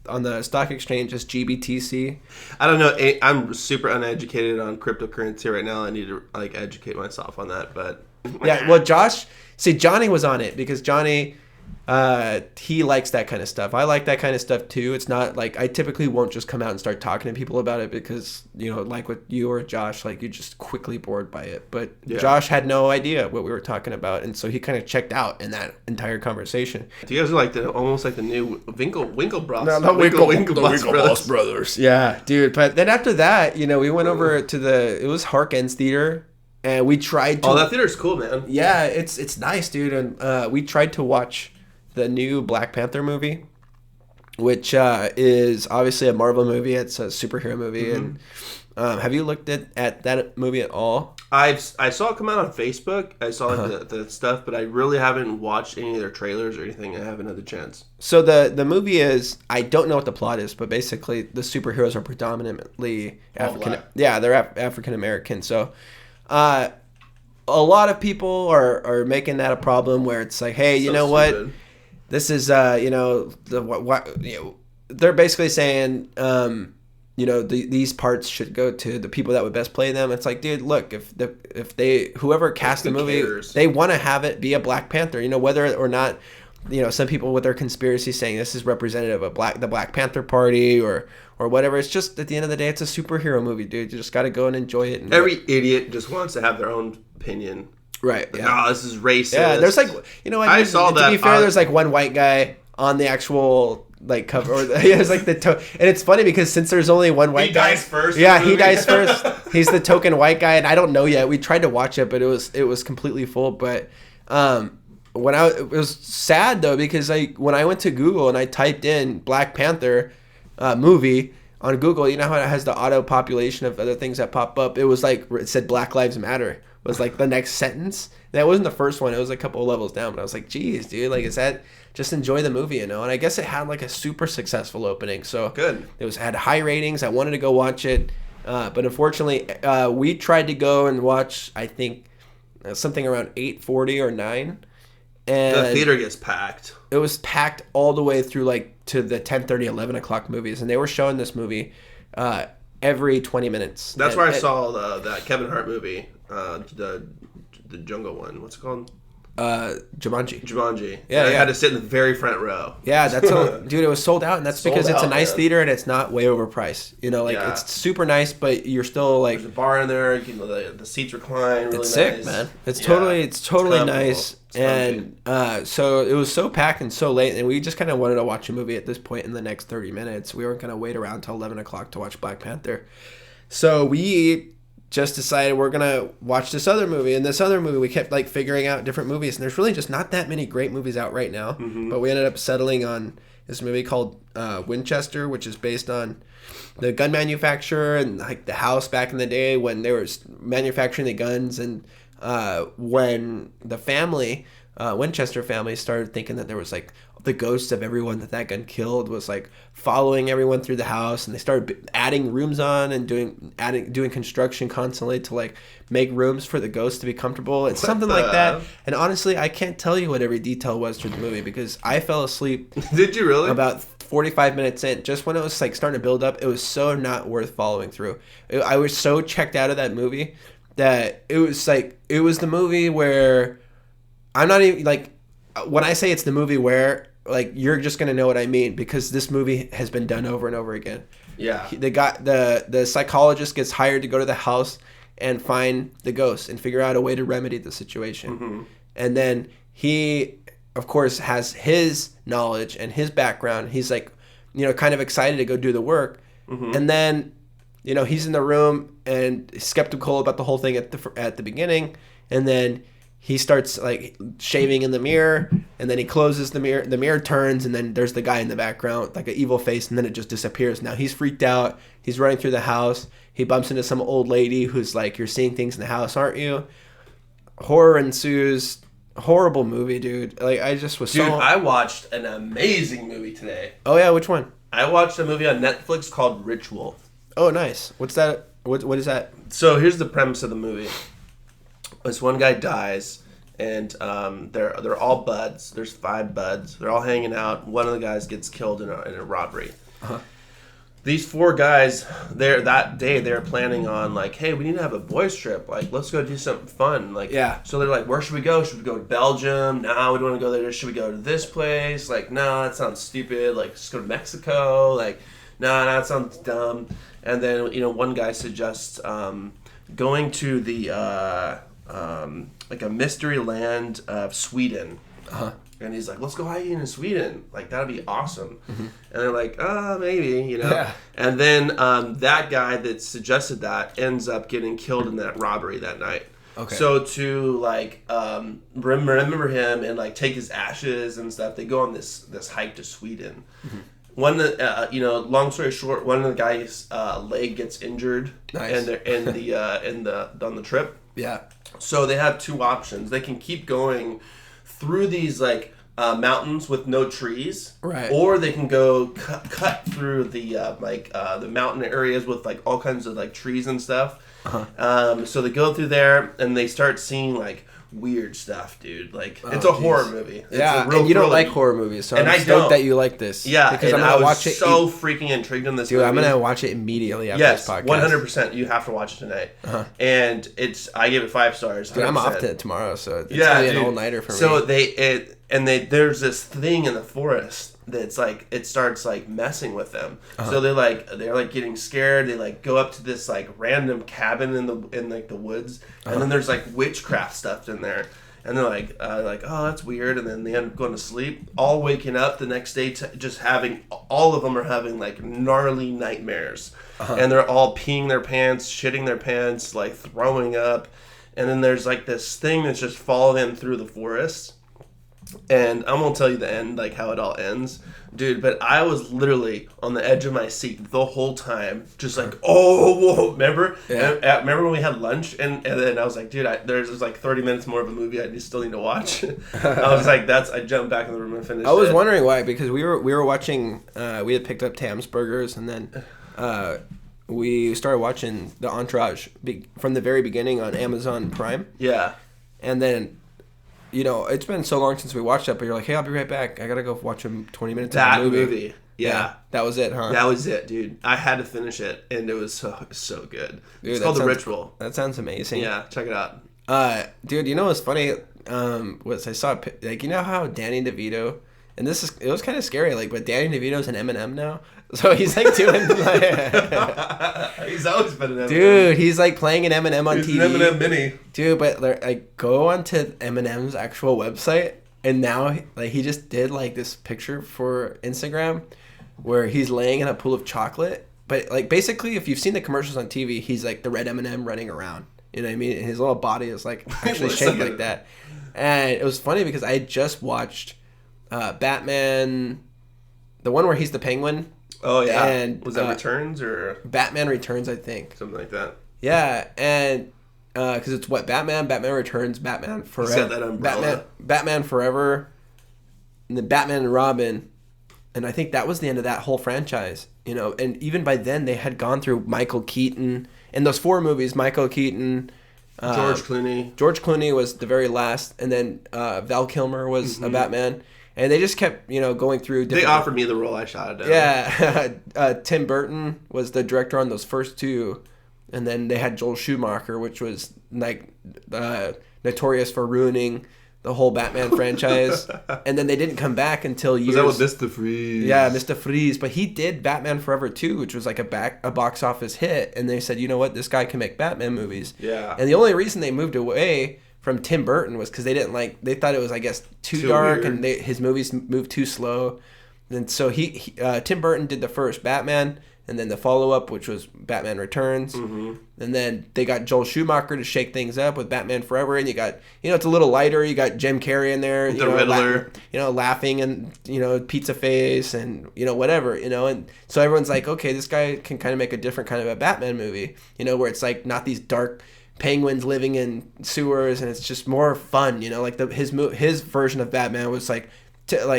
on the stock exchange is GBTC. I don't know. I'm super uneducated on cryptocurrency right now. I need to educate myself on that. But yeah, well, Johnny was on it because Johnny, he likes that kind of stuff. I like that kind of stuff too. It's not I typically won't just come out and start talking to people about it because with you or Josh, you're just quickly bored by it. But Josh had no idea what we were talking about, and so he kind of checked out in that entire conversation. Do you guys are almost the new Winklevoss? No, not Winklevoss brothers. Yeah, dude. But then after that, we went over to it was Harkins Theater. And we tried to... Oh, that theater's cool, man. Yeah, it's nice, dude. And we tried to watch the new Black Panther movie, which is obviously a Marvel movie. It's a superhero movie. And have you looked at that movie at all? I saw it come out on Facebook. I saw the stuff, but I really haven't watched any of their trailers or anything. I haven't had the chance. So the movie is, I don't know what the plot is, but basically the superheroes are predominantly African. Yeah, they're African American. So a lot of people are making that a problem where it's like, hey, you know stupid. What? This is they're basically saying these parts should go to the people that would best play them. It's like, dude, look, if whoever cast the movie, they want to have it be a Black Panther, whether or not, some people with their conspiracy saying this is representative of the Black Panther Party or whatever. It's just, at the end of the day, it's a superhero movie, dude. You just got to go and enjoy it. And every idiot just wants to have their own opinion. Right. Like, yeah. Oh, this is racist. Yeah, there's like, I saw that. To be fair, there's like one white guy on the actual cover, or it's like and it's funny because since there's only one white guy, he dies first. Yeah, he dies first. He's the token white guy, and I don't know yet. We tried to watch it, but it was completely full. But it was sad though, because when I went to Google and I typed in Black Panther movie on Google, you know how it has the auto population of other things that pop up. It was like it said Black Lives Matter was like the next sentence. That wasn't the first one. It was a couple of levels down. But I was like, geez, dude, like, is that just enjoy the movie, And I guess it had like a super successful opening. So good. It had high ratings. I wanted to go watch it, but unfortunately, we tried to go and watch. I think something around 8:40 or 9. And the theater gets packed. It was packed all the way through to the 10:30, 11 o'clock movies, and they were showing this movie every 20 minutes. That's where I saw that Kevin Hart movie, the jungle one. What's it called? Jumanji. Yeah, I had to sit in the very front row. Yeah, dude, it was sold out, and that's because it's a nice theater and it's not way overpriced. It's super nice, but you're still like, there's a bar in there. The seats recline. Really it's nice. Sick, man. It's totally nice. And so it was so packed and so late, and we just kind of wanted to watch a movie at this point in the next 30 minutes. We weren't going to wait around until 11 o'clock to watch Black Panther. So we just decided we're going to watch this other movie. And this other movie, we kept figuring out different movies, and there's really just not that many great movies out right now. Mm-hmm. But we ended up settling on this movie called Winchester, which is based on the gun manufacturer and the house back in the day when they were manufacturing the guns, and when the family, Winchester family, started thinking that there was the ghosts of everyone that gun killed was following everyone through the house, and they started adding rooms on and doing construction constantly to make rooms for the ghosts to be comfortable. It's something like that. And honestly, I can't tell you what every detail was through the movie because I fell asleep. Did you really? About 45 minutes in, just when it was starting to build up. It was so not worth following through. I was so checked out of that movie that it was it was the movie where I'm not even when I say it's the movie where you're just gonna know what I mean, because this movie has been done over and over again. Yeah. The psychologist gets hired to go to the house and find the ghost and figure out a way to remedy the situation. Mm-hmm. And then he, of course, has his knowledge and his background. He's kind of excited to go do the work. Mm-hmm. And then, he's in the room and skeptical about the whole thing at the beginning. And then he starts shaving in the mirror, and then he closes the mirror turns, and then there's the guy in the background, an evil face, and then it just disappears. Now he's freaked out. He's running through the house. He bumps into some old lady who's you're seeing things in the house, aren't you? Horror ensues. Horrible movie, dude. I just was Dude, I watched an amazing movie today. Oh yeah, which one? I watched a movie on Netflix called Ritual. Oh, nice. What's that? What is that? So here's the premise of the movie. This one guy dies, and they're all buds. There's 5 buds. They're all hanging out. One of the guys gets killed in a robbery. Uh-huh. These 4 guys, that day they're planning on hey, we need to have a boys trip. Let's go do something fun. Yeah. So they're where should we go? Should we go to Belgium? No, we don't want to go there. Should we go to this place? No, that sounds stupid. Let's go to Mexico. No, that sounds dumb. And then one guy suggests going to the a mystery land of Sweden. Uh-huh. And he's let's go hiking in Sweden. That'd be awesome. Mm-hmm. And they're maybe, Yeah. And then that guy that suggested that ends up getting killed in that robbery that night. Okay. So to remember him and take his ashes and stuff, they go on this hike to Sweden. Mm-hmm. long story short, one of the guys' leg gets injured, nice. and they're on the trip. Yeah. So they have two options. They can keep going through these like mountains with no trees, right? Or they can go cut through the the mountain areas with like all kinds of like trees and stuff. So they go through there and they start seeing like weird stuff, dude. Like it's a horror movie. It's and you don't like horror movies, so I'm stoked that you like this. Yeah, because I'm gonna watch it. So freaking intrigued in this movie. I'm gonna watch it immediately after this podcast. 100%. You have to watch it tonight. And I gave it 5 stars. 100%. Dude, I'm off to it tomorrow, so it's gonna be an all-nighter for me. So there's this thing in the forest that's like it starts like messing with them. So they're like getting scared. They like go up to this like random cabin in the woods, and then there's like witchcraft stuff in there. And they're like, oh, that's weird. And then they end up going to sleep, all waking up the next day to just having, all of them are having like gnarly nightmares. And they're all peeing their pants, shitting their pants, like throwing up. And then there's like this thing that's just following them through the forest. And I'm going to tell you the end, like how it all ends. Dude, but I was literally on the edge of my seat the whole time. Just like, whoa, remember? Yeah. Remember when we had lunch? And then I was like, dude, there's like 30 minutes more of a movie I still need to watch. I was like, I jumped back in the room and finished it. I was wondering why, because we were watching, we had picked up Tam's Burgers, and then we started watching The Entourage from the very beginning on Amazon Prime. Yeah. And then... it's been so long since we watched that, but you're like, hey, I'll be right back. I gotta go watch 20 minutes of the movie. Yeah. That was it, huh? That was it, dude. I had to finish it, and it was so good. Dude, it's called The Ritual. That sounds amazing. Yeah, check it out. Dude, what's funny? I saw, like, how Danny DeVito, and it was kind of scary, like, but Danny DeVito's an Eminem now. So he's like doing like... He's always been an Eminem. Dude, he's like playing an Eminem on TV. He's an Eminem mini. Dude, but like go onto Eminem's actual website, and now like he just did like this picture for Instagram where he's laying in a pool of chocolate. But like basically, if you've seen the commercials on TV, he's like the red Eminem running around. You know what I mean? And his little body is like actually shaped like that. And it was funny because I had just watched Batman, the one where he's the Penguin. Oh, yeah. And, was that Returns or? Batman Returns, I think. Something like that. Yeah, and because it's Batman Returns, Batman Forever. Set that umbrella. Batman Forever, and then Batman and Robin. And I think that was the end of that whole franchise, And even by then, they had gone through Michael Keaton. In those 4 movies, Michael Keaton... George Clooney. George Clooney was the very last, and then Val Kilmer was a Batman. And they just kept, going through different... They offered me the role, I shot it down. Yeah. Tim Burton was the director on those first 2. And then they had Joel Schumacher, which was, like, notorious for ruining the whole Batman franchise. And then they didn't come back until years... Was that with Mr. Freeze? Yeah, Mr. Freeze. But he did Batman Forever 2, which was, like, a box office hit. And they said, you know what? This guy can make Batman movies. Yeah. And the only reason they moved away... from Tim Burton was because they thought it was, I guess, too dark, weird. And his movies moved too slow. And so Tim Burton did the first Batman, and then the follow-up, which was Batman Returns. And then they got Joel Schumacher to shake things up with Batman Forever, and you got, it's a little lighter. You got Jim Carrey in there. The Riddler. Laughing and, pizza face and, whatever, And so everyone's like, okay, this guy can kind of make a different kind of a Batman movie, where it's like not these dark... penguins living in sewers, and it's just more fun, like his version of Batman was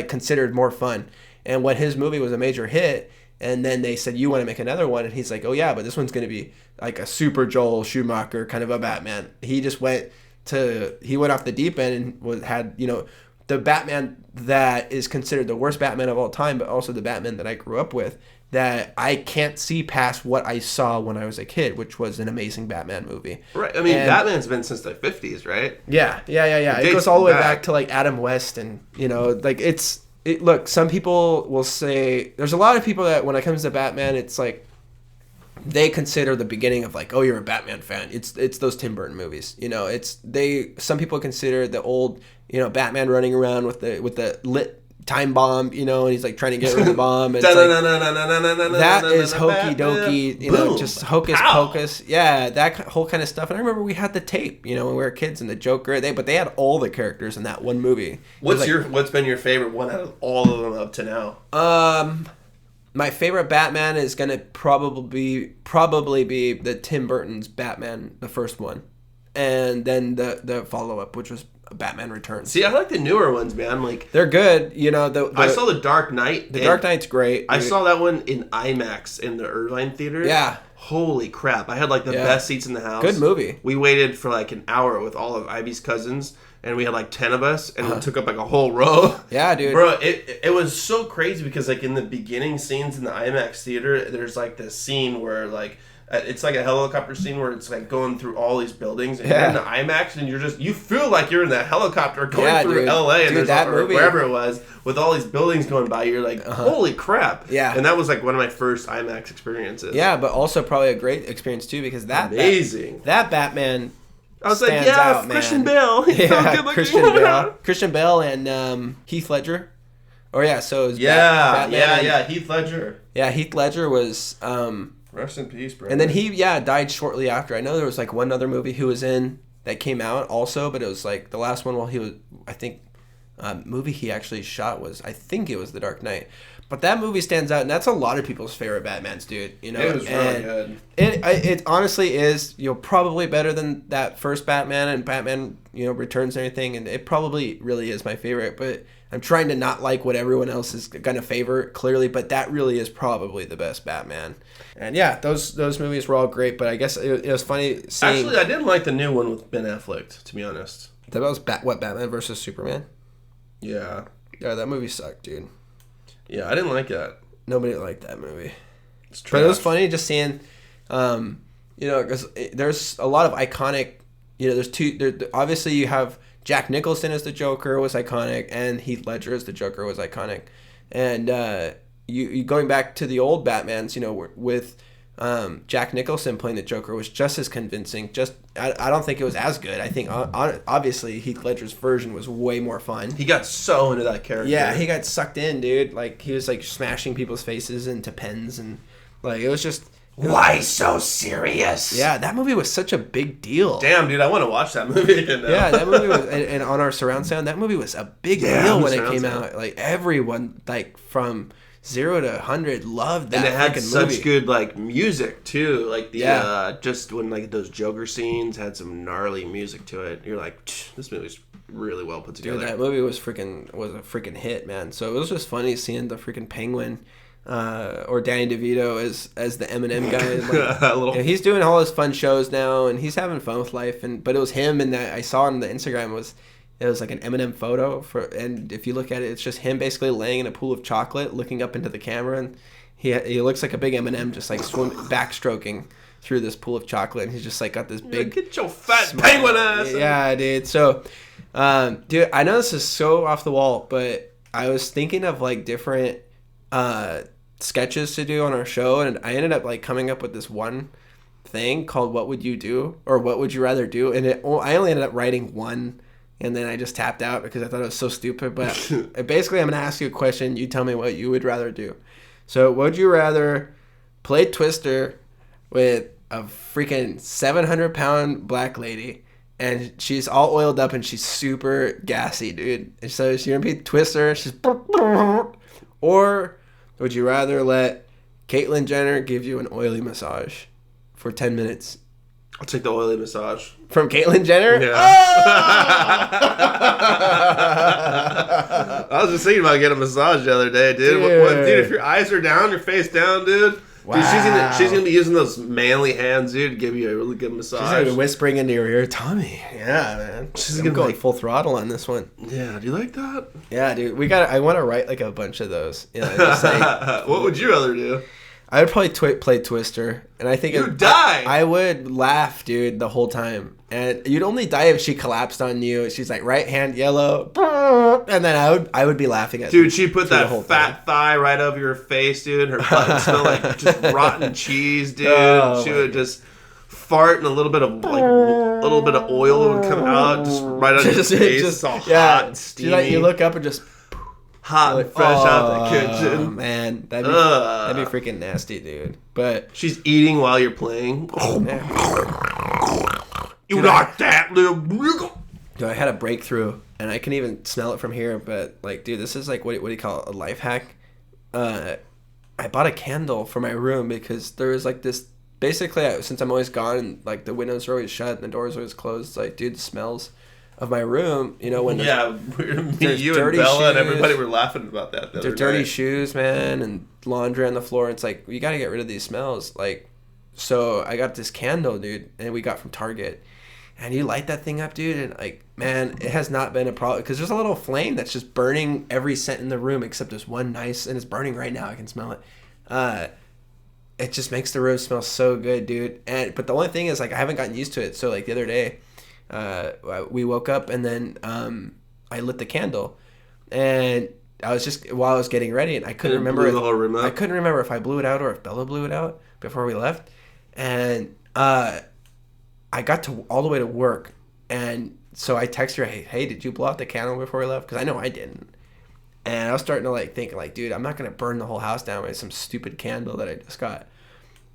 considered more fun, and when his movie was a major hit, and then they said, you want to make another one, and he's like, oh yeah, but this one's going to be like a super Joel Schumacher kind of a Batman. He just went off the deep end and had the Batman that is considered the worst Batman of all time, but also the Batman that I grew up with, that I can't see past what I saw when I was a kid, which was an amazing Batman movie. Right. I mean, Batman's been since the 50s, right? Yeah. It goes all the way back to, like, Adam West, and, look, some people will say... There's a lot of people that, when it comes to Batman, it's like... They consider the beginning of, like, oh, you're a Batman fan. It's those Tim Burton movies. Some people consider the old, Batman running around with the lit time bomb, and he's like trying to get rid of the bomb. And that is hokey dokey, just hocus pocus. Yeah, that whole kind of stuff. And I remember we had the tape, when we were kids, and the Joker. But they had all the characters in that one movie. What's been your favorite one out of all of them up to now? My favorite Batman is gonna probably be the Tim Burton's Batman, the first one, and then the follow up, which was Batman Returns. See, I like the newer ones, man. Like they're good. You know, I saw The Dark Knight. The Dark Knight's great. I saw that one in IMAX in the Irvine Theater. Yeah. Holy crap! I had like the best seats in the house. Good movie. We waited for like an hour with all of Ivy's cousins, and we had like 10 of us, and it took up like a whole row. Yeah, dude. Bro, it was so crazy because like in the beginning scenes in the IMAX theater, there's like this scene where like it's like a helicopter scene where it's like going through all these buildings, and you're in the IMAX, and you feel like you're in that helicopter going through LA, and there's that or movie, wherever it was, with all these buildings going by. You're like, holy crap! Yeah, and that was like one of my first IMAX experiences. Yeah, but also probably a great experience too because that Batman. I was like, yeah, Christian Bale. He's so good looking. Christian Bale and Heath Ledger. Oh yeah, so it was Batman Heath Ledger. Yeah, Heath Ledger was. Rest in peace, bro. And then he died shortly after. I know there was like one other movie he was in that came out also, but it was like the last one while he was. I think movie he actually shot was it was The Dark Knight. But that movie stands out, and that's a lot of people's favorite Batmans, dude. You know, it was really good. It honestly is, probably better than that first Batman and Batman, Returns and everything, and it probably really is my favorite. But I'm trying to not like what everyone else is gonna favor clearly, but that really is probably the best Batman. And yeah, those movies were all great, but I guess it was funny seeing. Actually, I didn't like the new one with Ben Affleck, to be honest. That was Batman versus Superman? Yeah. Yeah, that movie sucked, dude. Yeah, I didn't like that. Nobody liked that movie. But it was funny just seeing, because there's a lot of iconic, obviously you have Jack Nicholson as the Joker was iconic, and Heath Ledger as the Joker was iconic. And you going back to the old Batmans, with Jack Nicholson playing the Joker was just as convincing. I don't think it was as good. I think obviously Heath Ledger's version was way more fun. He got so into that character. Yeah, he got sucked in, dude. Like he was like smashing people's faces into pens, and like it was just. Why so serious? Yeah, that movie was such a big deal. Damn, dude, I want to watch that movie again now. Yeah, that movie was, and on our surround sound, that movie was a big deal when it came out. Like everyone, like from 0 to 100, loved that. And it had such movie. good like music too. Like the just when like those Joker scenes had some gnarly music to it. You're like, this movie's really well put together. Dude, that movie was a freaking hit, man. So it was just funny seeing the freaking Penguin. Or Danny DeVito as the Eminem guy. Like, he's doing all his fun shows now, and he's having fun with life. But it was him, and that I saw on the Instagram it was like an Eminem photo and if you look at it, it's just him basically laying in a pool of chocolate, looking up into the camera, and he looks like a big Eminem, just like backstroking through this pool of chocolate, and he's just like got this big get your fat penguin ass. Yeah, dude. So, dude, I know this is so off the wall, but I was thinking of like different sketches to do on our show, and I ended up like coming up with this one thing called "What Would You Do?" or "What Would You Rather Do?" And I only ended up writing one, and then I just tapped out because I thought it was so stupid. But basically, I'm gonna ask you a question. You tell me what you would rather do. So, would you rather play Twister with a freaking 700-pound black lady, and she's all oiled up and she's super gassy, dude? And so she's gonna be Twister. She's or would you rather let Caitlyn Jenner give you an oily massage for 10 minutes? I'll take the oily massage. From Caitlyn Jenner? Yeah. Oh! I was just thinking about getting a massage the other day, dude. Dude, if your eyes are down, your face down, dude. Wow. Dude, she's gonna be using those manly hands, dude, to give you a really good massage. She's gonna be whispering into your ear, Tommy. Yeah, man. She's gonna go like full throttle on this one. Yeah, do you like that? Yeah, dude. I want to write like a bunch of those. Just like, what would you rather do? I would probably play Twister, and I think you'd die. I would laugh, dude, the whole time, and you'd only die if she collapsed on you. She's like right hand yellow, and then I would be laughing at. Dude, she put that fat thigh right over your face, dude. Her butt would smell like just rotten cheese, dude. Oh, she would just fart, and a little bit of oil would come out just right on your face. Just all hot and steamy. You look up and just. Hot and fresh out the kitchen. Man, that'd be freaking nasty, dude. But she's eating while you're playing. You like that, little nigga? Dude, I had a breakthrough, and I can even smell it from here. But like, dude, this is like what do you call it? A life hack. I I bought a candle for my room because there was like this. Basically, since I'm always gone and like the windows are always shut and the doors are always closed, it's like, dude, the smells of my room, you know, when you and Bella and everybody were laughing about that. They're dirty shoes, man, and laundry on the floor. It's like, you got to get rid of these smells. Like, so I got this candle, dude, and we got from Target. And you light that thing up, dude, and like, man, it has not been a problem because there's a little flame that's just burning every scent in the room except there's one nice, and it's burning right now. I can smell it. It just makes the room smell so good, dude. But the only thing is, like, I haven't gotten used to it. So, like, the other day, we woke up and then I lit the candle, and I was just while I was getting ready, and I couldn't remember. The whole room up. I couldn't remember if I blew it out or if Bella blew it out before we left, and I got to all the way to work, and so I texted her, hey, did you blow out the candle before we left? Because I know I didn't. And I was starting to like think like, dude, I'm not gonna burn the whole house down with some stupid candle that I just got.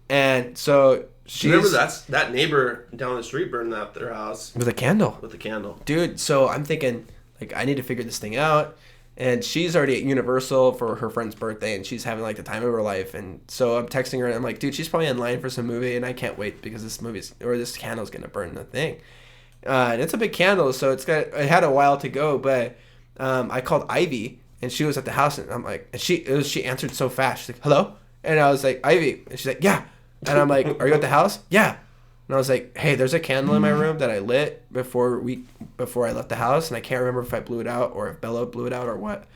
And so remember that neighbor down the street burned out their house with a candle. Dude. So I'm thinking like I need to figure this thing out. And she's already at Universal for her friend's birthday, and she's having like the time of her life. And so I'm texting her, and I'm like, dude, she's probably in line for some movie, and I can't wait because this candle's gonna burn the thing. And it's a big candle, so it had a while to go. But I called Ivy. And she was at the house, and I'm like, and she answered so fast. She's like, hello? And I was like, Ivy. And she's like, yeah. And I'm like, are you at the house? Yeah. And I was like, hey, there's a candle in my room that I lit before I left the house, and I can't remember if I blew it out or if Bella blew it out or what.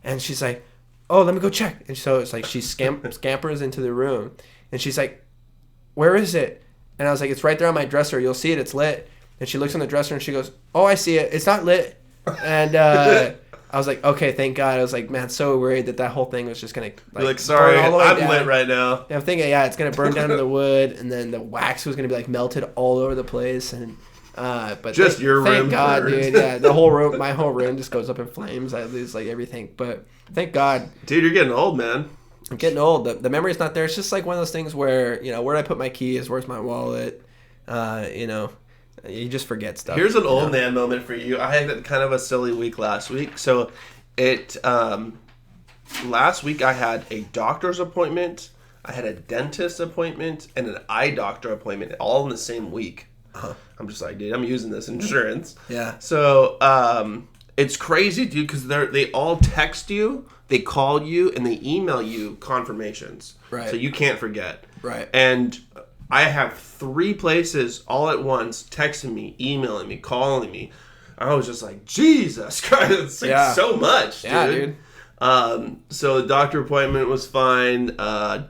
And she's like, oh, let me go check. And so it's like she scampers into the room, and she's like, where is it? And I was like, it's right there on my dresser. You'll see it. It's lit. And she looks on the dresser, and she goes, oh, I see it. It's not lit. And I was like, okay, thank God. I was like, man, so worried that whole thing was just going to like sorry, burn all the way I'm down. Lit right now. And I'm thinking, yeah, it's going to burn down to the wood, and then the wax was going to be like melted all over the place. And but just your room. Thank God, dude. Yeah, the whole room, my whole room just goes up in flames. I lose like everything. But thank God. Dude, you're getting old, man. I'm getting old. The memory's not there. It's just like one of those things where, you know, where did I put my keys? Where's my wallet? You know. You just forget stuff. Here's an old man moment for you. I had kind of a silly week last week. So last week I had a doctor's appointment, I had a dentist appointment, and an eye doctor appointment all in the same week. Uh-huh. I'm just like, dude, I'm using this insurance. Yeah. So it's crazy, dude, because they all text you, they call you, and they email you confirmations. Right. So you can't forget. Right. And I have 3 places all at once texting me, emailing me, calling me. I was just like, Jesus Christ, it's like so much, dude. Yeah, dude. So the doctor appointment was fine.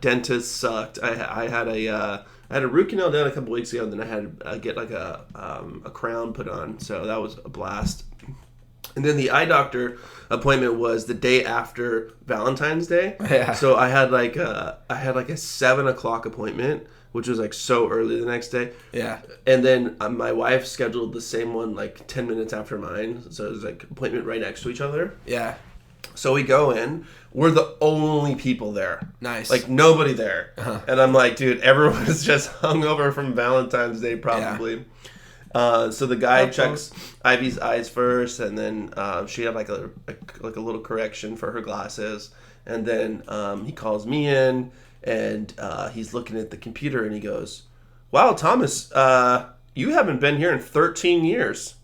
Dentist sucked. I had a root canal done a couple weeks ago, and then I had to get like a crown put on. So that was a blast. And then the eye doctor appointment was the day after Valentine's Day. Yeah. So I had like a 7:00 appointment, which was like so early the next day. Yeah. And then my wife scheduled the same one like 10 minutes after mine. So it was like appointment right next to each other. Yeah. So we go in. We're the only people there. Nice. Like nobody there. Uh-huh. And I'm like, dude, everyone is just hungover from Valentine's Day probably. Yeah. So the guy checks Ivy's eyes first, and then she had like a little correction for her glasses. And then he calls me in. And he's looking at the computer, and he goes, wow, Thomas, you haven't been here in 13 years.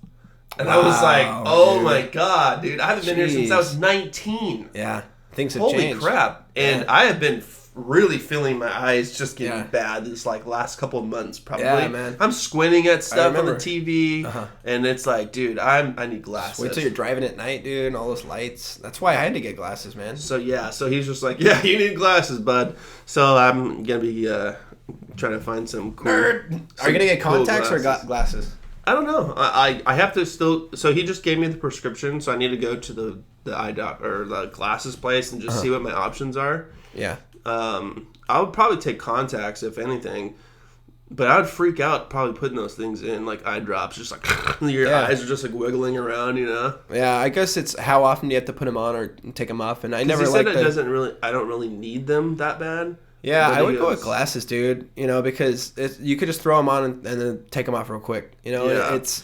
And I was like, oh, dude. My God, dude. I haven't been here since I was 19. Yeah. Things have changed. changed. Holy crap. And I have been really feeling my eyes just getting bad this like last couple of months probably. Yeah, man. I'm squinting at stuff on the TV, and it's like, dude, I need glasses. Wait till you're driving at night, dude, and all those lights. That's why I had to get glasses, man. So he's just like, yeah, you need glasses, bud. So I'm gonna be trying to find some cool. Nerd. Are you gonna get contacts or glasses? I don't know. I have to still. So he just gave me the prescription, so I need to go to the eye doc or the glasses place and just see what my options are. Yeah. I would probably take contacts if anything, but I would freak out probably putting those things in like eye drops, just like your eyes are just like wiggling around, you know. Yeah, I guess it's how often do you have to put them on or take them off, and I never said I don't really need them that bad. Yeah, I would go with glasses, dude. You know, because you could just throw them on and then take them off real quick. You know,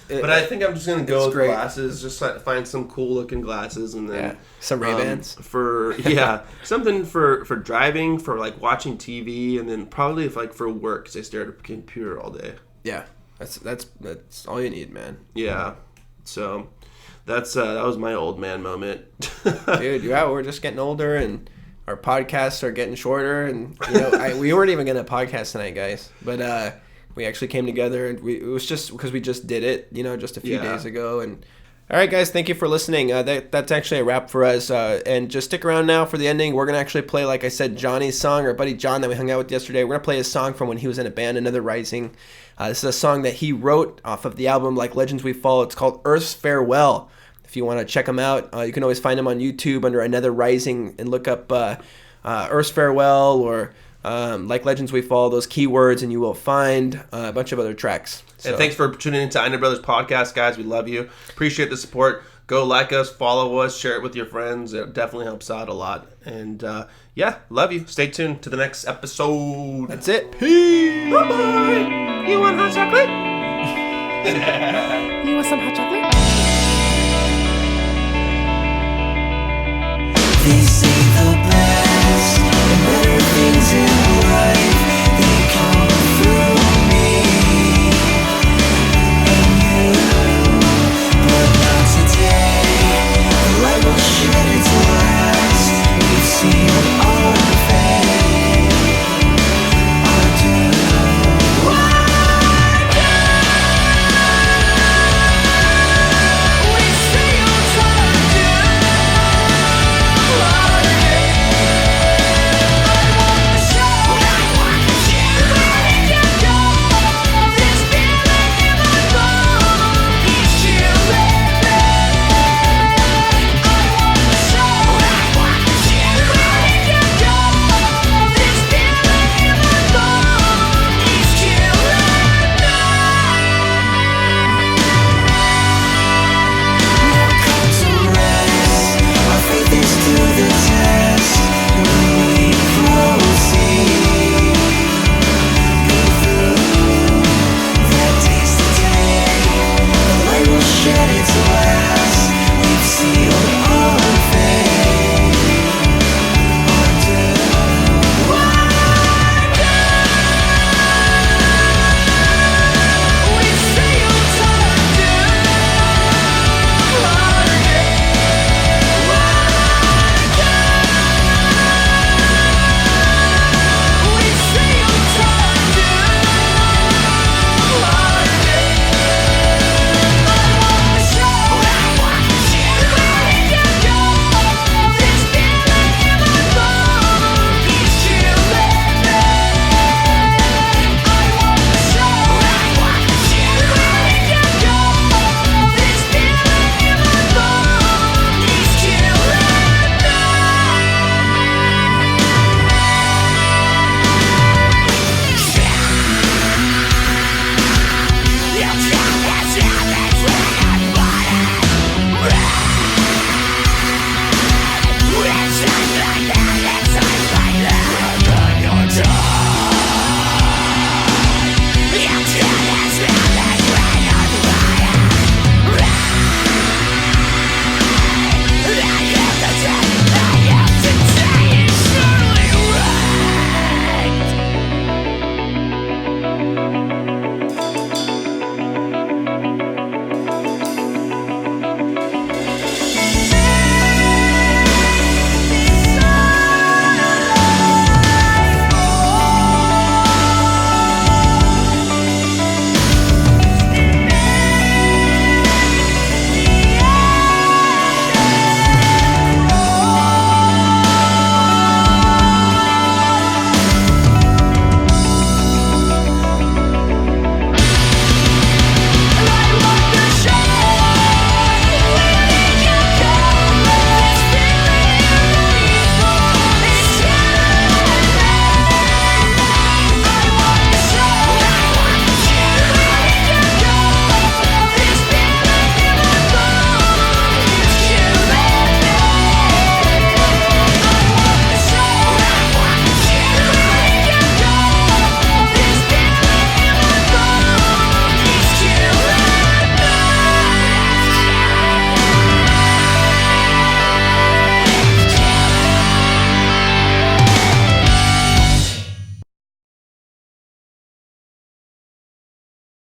but I think I'm just gonna go with glasses. Just find some cool looking glasses, and then some Ray-Bans something for driving, for like watching TV, and then probably for work, because I stare at a computer all day. Yeah, that's all you need, man. Yeah, so that was my old man moment, dude. Yeah, we're just getting older and our podcasts are getting shorter, and you know, we weren't even gonna podcast tonight, guys, but we actually came together, and it was just because we just did it, you know, just a few days ago. And all right, guys, thank you for listening. That's actually a wrap for us, and just stick around now for the ending. We're gonna actually play, like I said, Johnny's song, our buddy John that we hung out with yesterday. We're gonna play his song from when he was in a band, Another Rising. This is a song that he wrote off of the album Like Legends We Follow. It's called Earth's Farewell. If you want to check him out, you can always find him on YouTube under Another Rising and look up Earth's Farewell or Like Legends We Follow, those keywords, and you will find a bunch of other tracks. So. And thanks for tuning into Eynon Brothers Podcast, guys. We love you. Appreciate the support. Go like us, follow us, share it with your friends. It definitely helps out a lot. And love you. Stay tuned to the next episode. That's it. Peace. Bye-bye. You want hot chocolate? You want some hot chocolate?